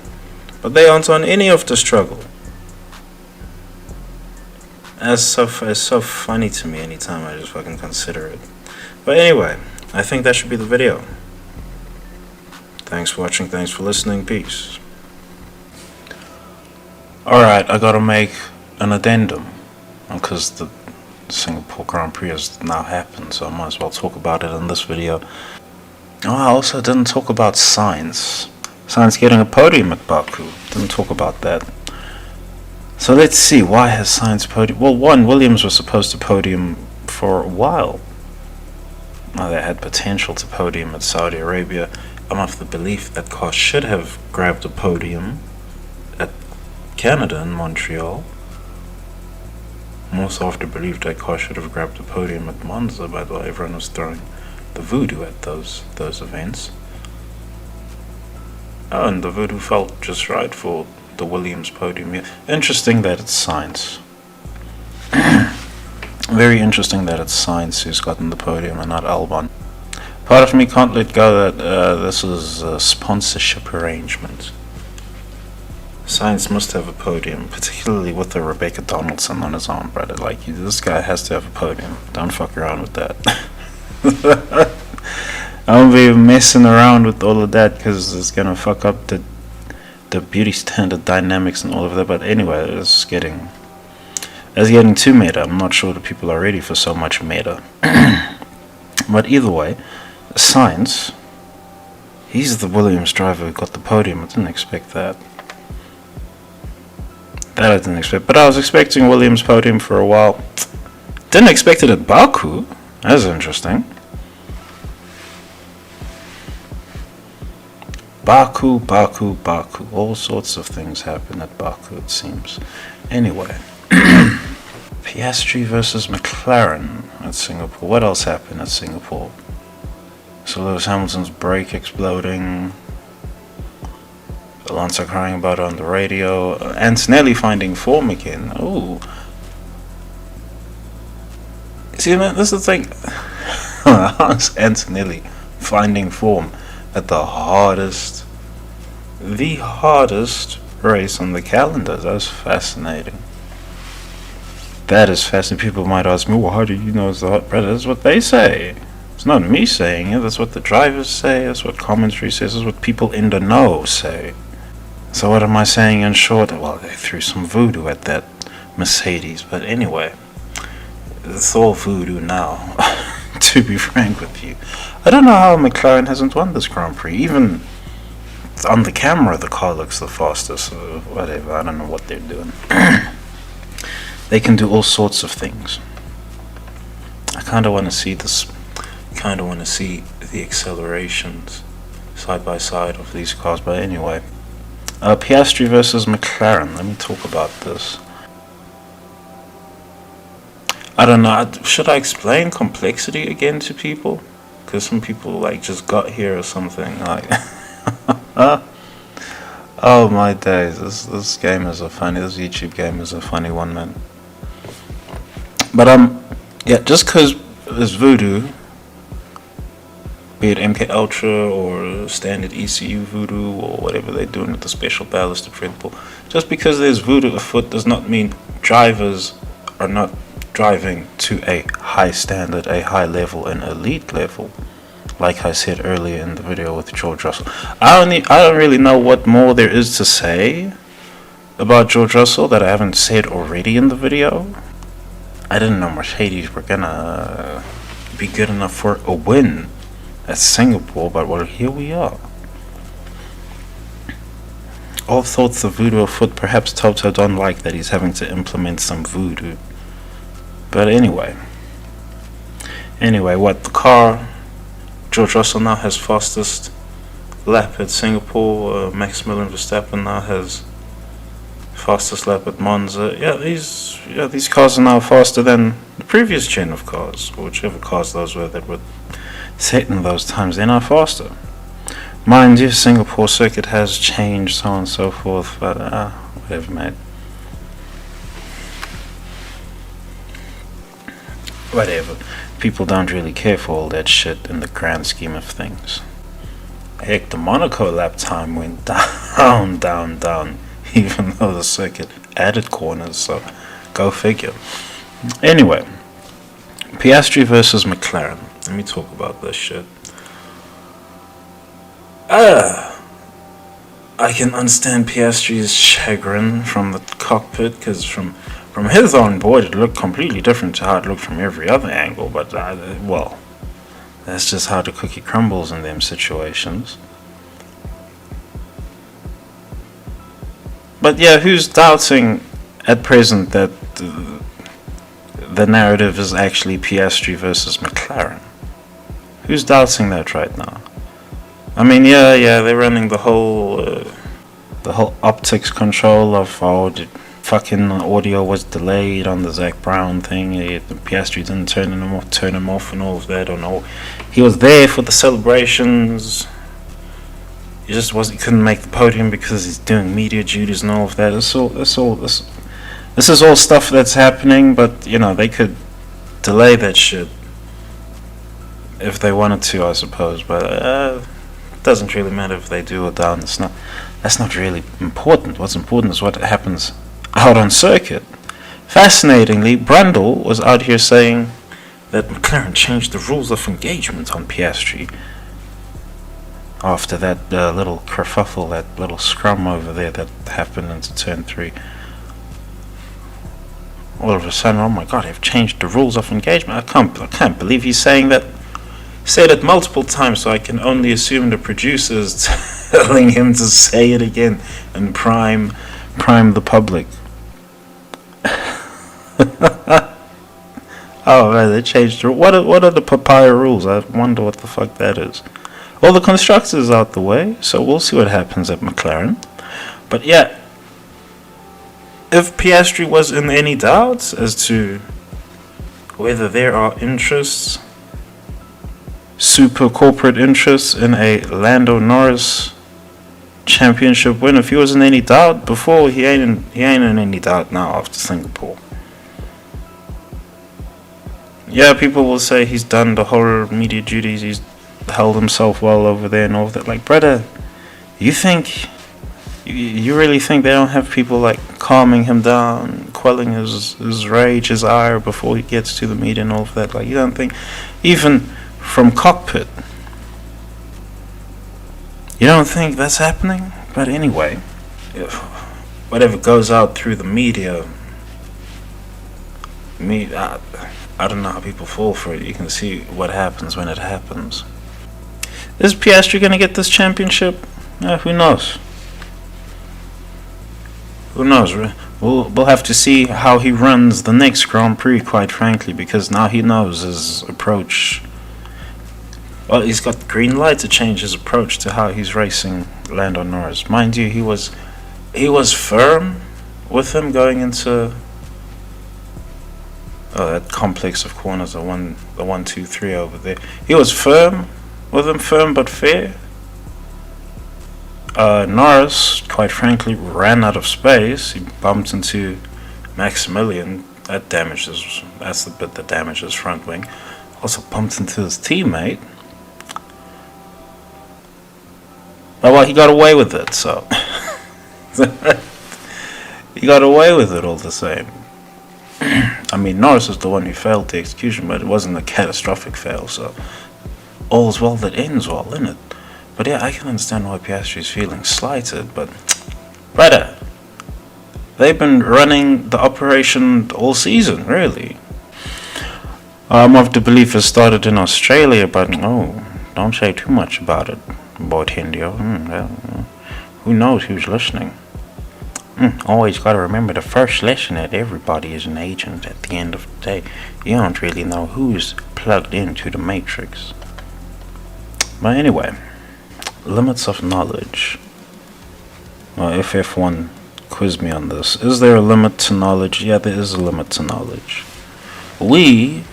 but they aren't on any of the struggle. It's so funny to me anytime I just fucking consider it. But anyway, I think that should be the video. Thanks for watching, thanks for listening, peace. Alright, I gotta make an addendum, because the Singapore Grand Prix has now happened, so I might as well talk about it in this video. Oh, I also didn't talk about Sainz. Sainz getting a podium at Baku. Didn't talk about that. So let's see, why has Sainz podium? Well, one, Williams was supposed to podium for a while. Now, they had potential to podium at Saudi Arabia. I'm of the belief that car should have grabbed a podium at Canada in Montreal. I'm also of the belief that car should have grabbed a podium at Monza, by the way. Everyone was throwing the voodoo at those events. Oh, and the voodoo felt just right for the Williams podium. Yeah. Interesting that it's Sainz. Very interesting that it's Sainz who's gotten the podium and not Albon. Part of me can't let go that this is a sponsorship arrangement. Sainz must have a podium, particularly with the Rebecca Donaldson on his arm, brother. Like, this guy has to have a podium. Don't fuck around with that. I won't be messing around with all of that because it's gonna fuck up the beauty standard dynamics and all of that. But anyway, it's getting too meta. I'm not sure the people are ready for so much meta. But either way, Sainz, he's the Williams driver who got the podium. I didn't expect that. That I didn't expect. But I was expecting Williams podium for a while. Didn't expect it at Baku. That's interesting. Baku. All sorts of things happen at Baku, it seems. Anyway. Piastri versus Mclaren at Singapore. What else happened at Singapore? So Lewis Hamilton's brake exploding. Alonso crying about it on the radio. Antonelli finding form again. Oh. See, man, this is the thing. How's Antonelli finding form at the hardest race on the calendar? That's fascinating. That is fascinating. People might ask me, well, how do you know it's the hot brother? That's what they say. It's not me saying it. That's what the drivers say. That's what commentary says. That's what people in the know say. So what am I saying in short? Well, they threw some voodoo at that Mercedes. But anyway, it's all voodoo now, to be frank with you. I don't know how McLaren hasn't won this Grand Prix. Even on the camera, the car looks the fastest. So whatever, I don't know what they're doing. They can do all sorts of things. I kind of want to see this. Kind of want to see the accelerations side by side of these cars. But anyway, Piastri versus McLaren. Let me talk about this. I don't know. Should I explain complexity again to people? Because some people like just got here or something. Like, oh my days! This game is a funny. This YouTube game is a funny one, man. But yeah, just because there's voodoo, be it MK Ultra or standard ECU voodoo or whatever they're doing with the special ballast of Red Bull, just because there's voodoo afoot does not mean drivers are not driving to a high standard, a high level, an elite level. Like I said earlier in the video with George Russell, I don't really know what more there is to say about George Russell that I haven't said already in the video. I didn't know Mercedes were gonna be good enough for a win at Singapore, but well, here we are. All thoughts of voodoo afoot. Perhaps Toto don't like that he's having to implement some voodoo. But anyway, what the car? George Russell now has fastest lap at Singapore. Verstappen now has fastest lap at Monza. These cars are now faster than the previous gen of cars, or whichever cars those were that were set in those times. They're now faster. Mind you, Singapore circuit has changed, so on and so forth, but whatever, mate. Whatever. People don't really care for all that shit in the grand scheme of things. Heck, the Monaco lap time went down, even though the circuit added corners, so go figure. Anyway, Piastri versus McLaren. Let me talk about this shit. I can understand Piastri's chagrin from the cockpit, because from his on board it looked completely different to how it looked from every other angle, but well, that's just how the cookie crumbles in them situations. But yeah, who's doubting at present that the narrative is actually Piastri versus McLaren? Who's doubting that right now? I mean, yeah, they're running the whole optics control of the fucking audio was delayed on the Zach Brown thing. The Piastri didn't turn him off and all of that. Or no, he was there for the celebrations. He just he couldn't make the podium because he's doing media duties and all of that. This is all stuff that's happening, but you know, they could delay that shit if they wanted to, I suppose. But it doesn't really matter if they do or don't. That's not really important. What's important is what happens out on circuit. Fascinatingly, Brundle was out here saying that McLaren changed the rules of engagement on Piastri after that little kerfuffle, that little scrum over there that happened into turn 3. All of a sudden, oh my god, they've changed the rules of engagement. I can't believe he's saying that. He said it multiple times, so I can only assume the producers telling him to say it again and prime the public. Oh man, they changed the what are the papaya rules? I wonder what the fuck that is. Well, the constructors out the way, so we'll see what happens at McLaren. But yeah, if Piastri was in any doubt as to whether there are interests, super corporate interests in a Lando Norris championship win, if he was in any doubt before, he ain't in any doubt now after Singapore. Yeah, people will say he's done the whole media duties, he's held himself well over there and all of that. Like, brother, you really think they don't have people like calming him down, quelling his rage, his ire before he gets to the media and all of that? Like, you don't think, even from cockpit, you don't think that's happening? But anyway, whatever goes out through the media, I don't know how people fall for it. You can see what happens when it happens. Is Piastri going to get this championship? Who knows? Who knows? We'll have to see how he runs the next Grand Prix, quite frankly, because now he knows his approach. Well, he's got the green light to change his approach to how he's racing Lando Norris. Mind you, he was firm with him going into that complex of corners, the 1, 2, 3 over there. He was firm with him, firm but fair. Norris, quite frankly, ran out of space. He bumped into Maximilian. That's the bit that damaged his front wing. Also bumped into his teammate. But well, he got away with it, so he got away with it all the same. I mean, Norris is the one who failed the execution, but it wasn't a catastrophic fail, so all's well that ends well, isn't it? But yeah, I can understand why Piastri's feeling slighted, but brother, they've been running the operation all season, really. I'm of the belief it started in Australia, but no, don't say too much about it, Bortendio. Who knows who's listening? Always gotta remember the first lesson that everybody is an agent at the end of the day. You don't really know who's plugged into the matrix. But anyway, limits of knowledge. Well, if F1 quiz me on this. Is there a limit to knowledge? Yeah, there is a limit to knowledge. We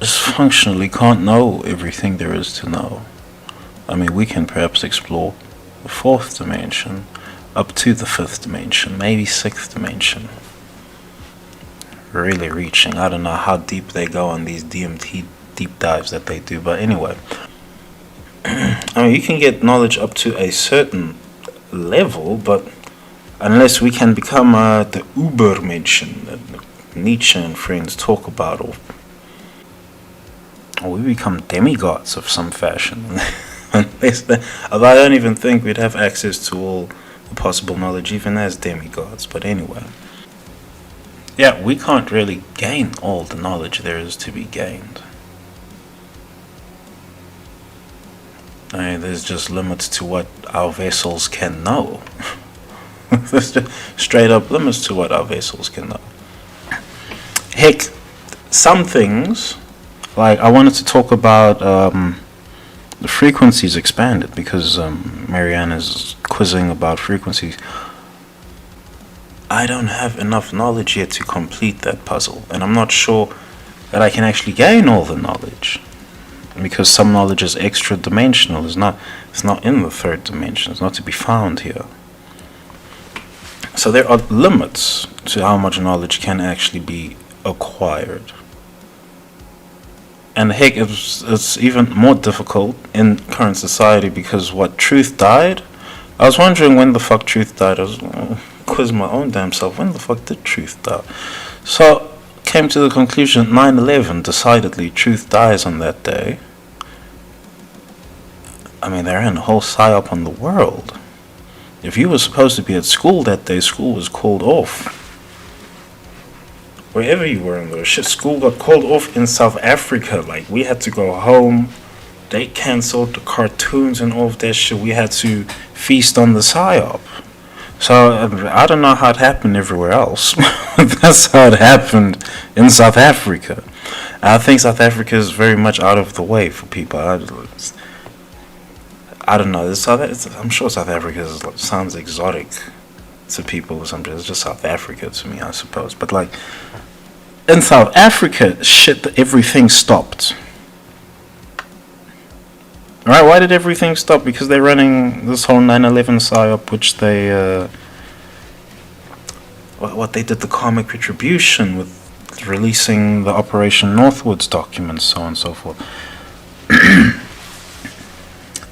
just functionally can't know everything there is to know. I mean, we can perhaps explore the fourth dimension up to the fifth dimension, maybe sixth dimension. Really reaching. I don't know how deep they go on these DMT deep dives that they do, but anyway. I mean, you can get knowledge up to a certain level, but unless we can become the Ubermenschen that Nietzsche and friends talk about, or we become demigods of some fashion. Although I don't even think we'd have access to all the possible knowledge even as demigods, but anyway. Yeah, we can't really gain all the knowledge there is to be gained. I mean, there's just limits to what our vessels can know. There's just straight up limits to what our vessels can know. Heck, some things, like I wanted to talk about the frequencies expanded, because Marianne is quizzing about frequencies. I don't have enough knowledge yet to complete that puzzle, and I'm not sure that I can actually gain all the knowledge, because some knowledge is extra dimensional. It's not in the third dimension. It's not to be found here. So there are limits to how much knowledge can actually be acquired. And heck, it's even more difficult in current society, because truth died? I was wondering when the fuck truth died. I was quiz my own damn self. When the fuck did truth die? So came to the conclusion 9/11, decidedly truth dies on that day. I mean, they ran a whole psyop on the world. If you were supposed to be at school that day, school was called off. Wherever you were in the shit, school got called off in South Africa. Like, we had to go home. They cancelled the cartoons and all of that shit. We had to feast on the psyop. So I don't know how it happened everywhere else. That's how it happened in South Africa. I think South Africa is very much out of the way for people. I don't know. I'm sure South Africa sounds exotic to people or something. It's just South Africa to me, I suppose. But like in South Africa, everything stopped. Alright, why did everything stop? Because they're running this whole 9/11 psyop, which they they did the karmic retribution with releasing the Operation Northwoods documents, so on and so forth.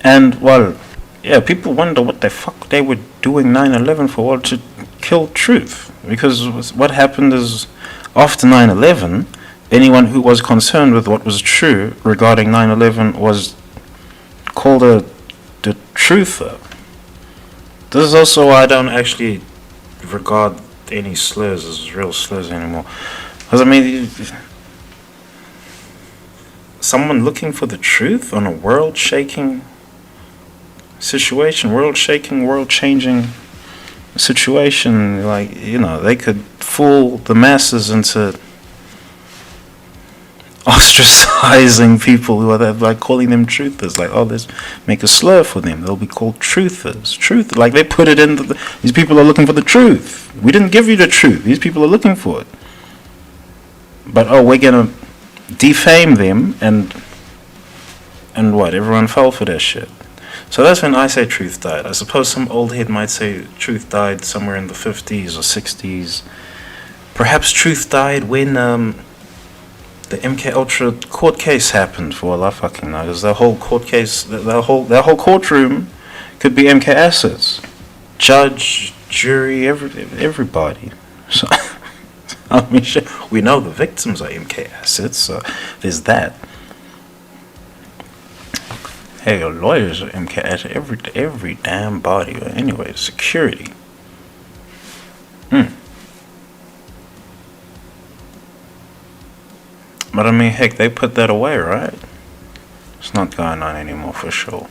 And well, yeah, people wonder what the fuck they were doing 9/11 for, well, to kill truth. Because what happened is, after 9/11, anyone who was concerned with what was true regarding 9/11 was called the truther. This is also why I don't actually regard any slurs as real slurs anymore. Because I mean, someone looking for the truth on a world-shaking situation, world-changing situation, like, you know, they could fool the masses into ostracizing people who are there, like calling them truthers. Like, oh, let's make a slur for them. They'll be called truthers. Truth, like they put it in. These people are looking for the truth. We didn't give you the truth. These people are looking for it. But oh, we're gonna defame them, and what? Everyone fell for that shit. So that's when I say truth died. I suppose some old head might say truth died somewhere in the 50s or 60s. Perhaps truth died when the MK Ultra court case happened, for all I fucking know. Because the whole court case, the whole courtroom could be MK assets. Judge, jury, everybody. So, I mean, shit, we know the victims are MK assets, so there's that. Hey, lawyers are MK assets, every damn body. But anyway, security. But I mean, heck, they put that away, right? It's not going on anymore for sure.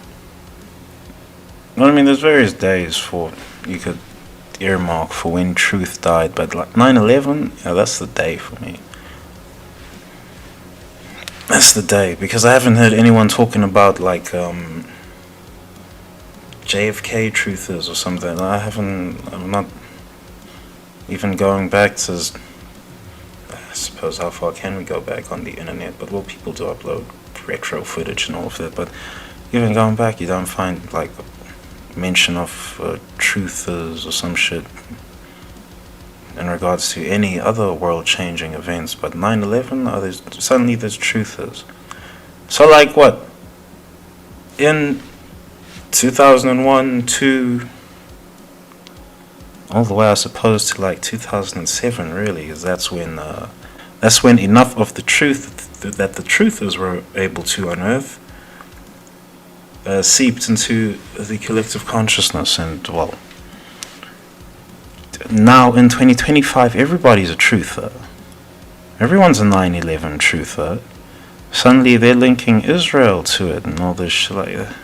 But I mean, there's various days for you could earmark for when truth died, but like 9/11, yeah, that's the day for me. That's the day, because I haven't heard anyone talking about like JFK truthers or something. I'm not even going back to, I suppose, how far can we go back on the internet? But well, people do upload retro footage and all of that. But even going back, you don't find like mention of truthers or some shit in regards to any other world-changing events. But 9/11, suddenly there's truthers. So like what? In 2001, 2, all the way I suppose to like 2007, really, because that's when enough of the truth that the truthers were able to unearth seeped into the collective consciousness. And well, now in 2025, everybody's a truther. Everyone's a 9/11 truther. Suddenly they're linking Israel to it and all this shit like that.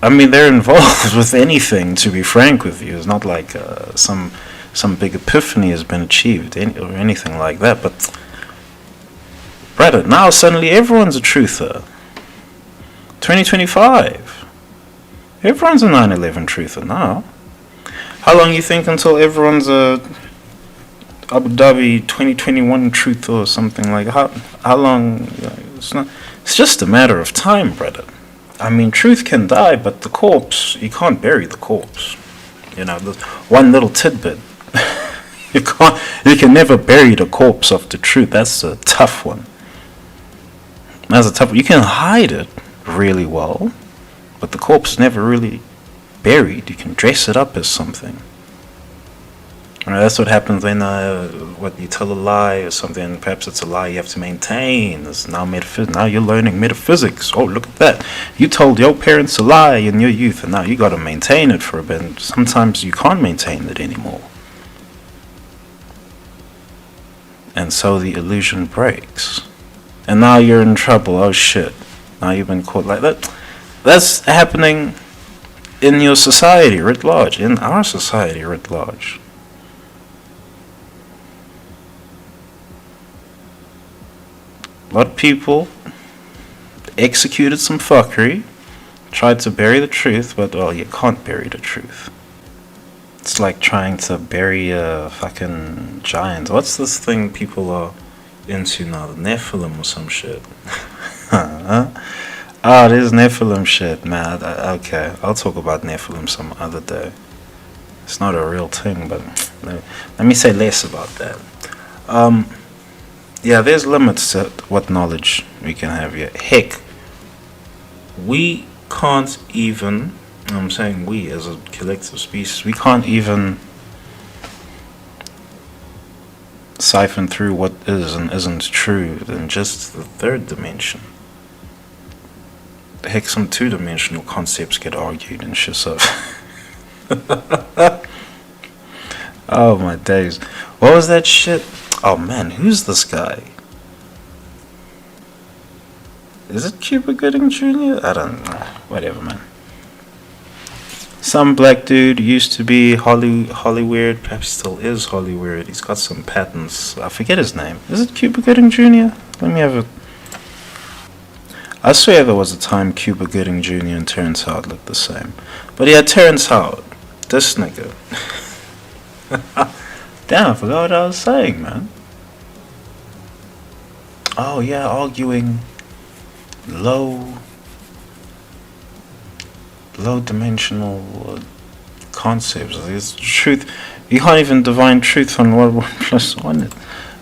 I mean, they're involved with anything, to be frank with you. It's not like some big epiphany has been achieved or anything like that. But, brother, now suddenly everyone's a truther. 2025. Everyone's a 9/11 truther now. How long you think until everyone's a Abu Dhabi 2021 truth or something like that? How long? It's just a matter of time, brother. I mean, truth can die, but the corpse, you can't bury the corpse. You know, there's one little tidbit. You can never bury the corpse of the truth. That's a tough one. You can hide it really well, but the corpse is never really buried. You can dress it up as something. That's what happens when you tell a lie or something. Perhaps it's a lie you have to maintain. It's now now you're learning metaphysics. Oh, look at that! You told your parents a lie in your youth, and now you got to maintain it for a bit. And sometimes you can't maintain it anymore, and so the illusion breaks. And now you're in trouble. Oh shit! Now you've been caught like that. That's happening in your society writ large, in our society writ large. A lot of people executed some fuckery, tried to bury the truth, but well, you can't bury the truth. It's like trying to bury a fucking giant. What's this thing people are into now? The Nephilim or some shit. Oh, there's Nephilim shit, man. Okay, I'll talk about Nephilim some other day. It's not a real thing, but let me say less about that. Yeah, there's limits to what knowledge we can have here. Heck, we can't even, I'm saying we as a collective species, we can't even siphon through what is and isn't true in just the third dimension. Heck, some two-dimensional concepts get argued and shit, so... Oh my days. What was that shit? Oh man, who's this guy? Is it Cuba Gooding Jr.? I don't know. Whatever, man. Some black dude used to be Hollyweird, perhaps still is Hollyweird. He's got some patents. I forget his name. Is it Cuba Gooding Jr.? Let me have a... I swear there was a time Cuba Gooding Jr. and Terrence Howard looked the same. But yeah, Terrence Howard. This nigga. Damn, I forgot what I was saying, man. Oh yeah, arguing low dimensional concepts. It's truth. You can't even divine truth on what 1 plus 1 is.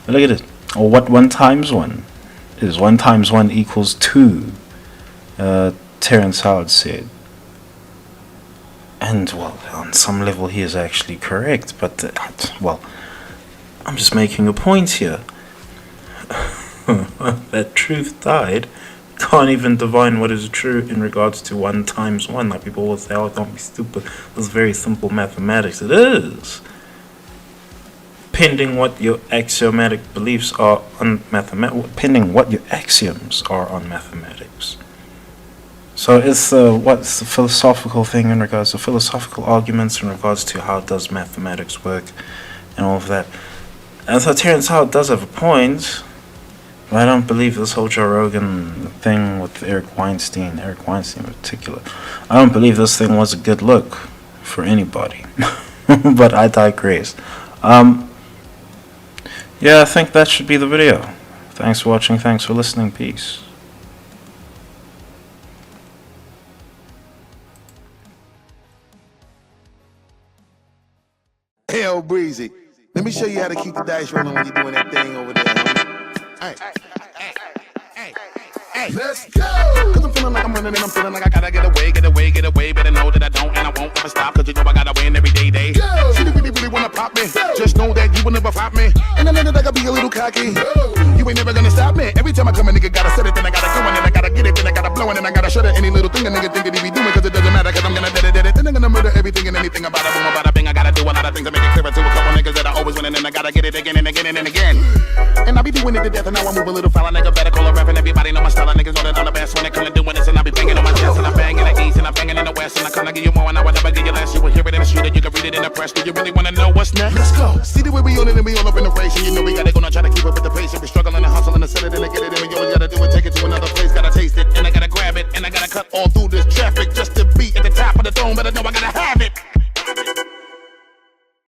But look at it. Or what 1 times 1 is. 1 times 1 equals 2. Terrence Howard said. And well, on some level he is actually correct, but well, I'm just making a point here. That truth died. Can't even divine what is true in regards to 1 times 1. Like people will say, oh, don't be stupid. This is very simple mathematics. It is. Pending what your axiomatic beliefs are on pending what your axioms are on mathematics. So it's what's the philosophical thing in regards to philosophical arguments in regards to how does mathematics work and all of that. And so Terrence Howard does have a point. But I don't believe this whole Joe Rogan thing with Eric Weinstein in particular. I don't believe this thing was a good look for anybody. But I digress. Yeah, I think that should be the video. Thanks for watching, thanks for listening, peace. Hell breezy. Let me show you how to keep the dice rolling when you're doing that thing over there. Hey. Let's go! Cause I'm feeling like I'm running and I'm feeling like I gotta get away. Better know that I don't and I won't ever stop. Cause you know I gotta win every day. Go! See, they really wanna pop me. Go! Just know that you will never flop me. And I know that I gotta be a little cocky. Go! You ain't never gonna stop me. Every time I come a nigga gotta set it, then I gotta go and then I gotta get it, then I gotta blow and then I gotta shut it. Any little thing a nigga think that he be doing, cause it doesn't matter, cause I'm gonna dead it. Then I'm gonna murder everything and anything about it. Boom, about a bing. I gotta do a lot of things to make it clearer to a couple niggas that I always win and then I gotta get it again and again and again. And I be doing it to death and now I move a little foul. Nigga better call a rap and everybody know my style. Niggas know that I'm the best when it comes to doing this. And I be banging on my chest and I bang in the east and I banging in the west. And I kinda give you more and I will never give you less. You will hear it in the street and you can read it in the press. Do you really wanna know what's next? Let's go. See the way we on it and we all up in the race. And you know we gotta go now try to keep up with the pace. And we struggling and hustling and set it and get it. And we always gotta do it, take it to another place. Gotta taste it and I gotta grab it and I gotta cut all through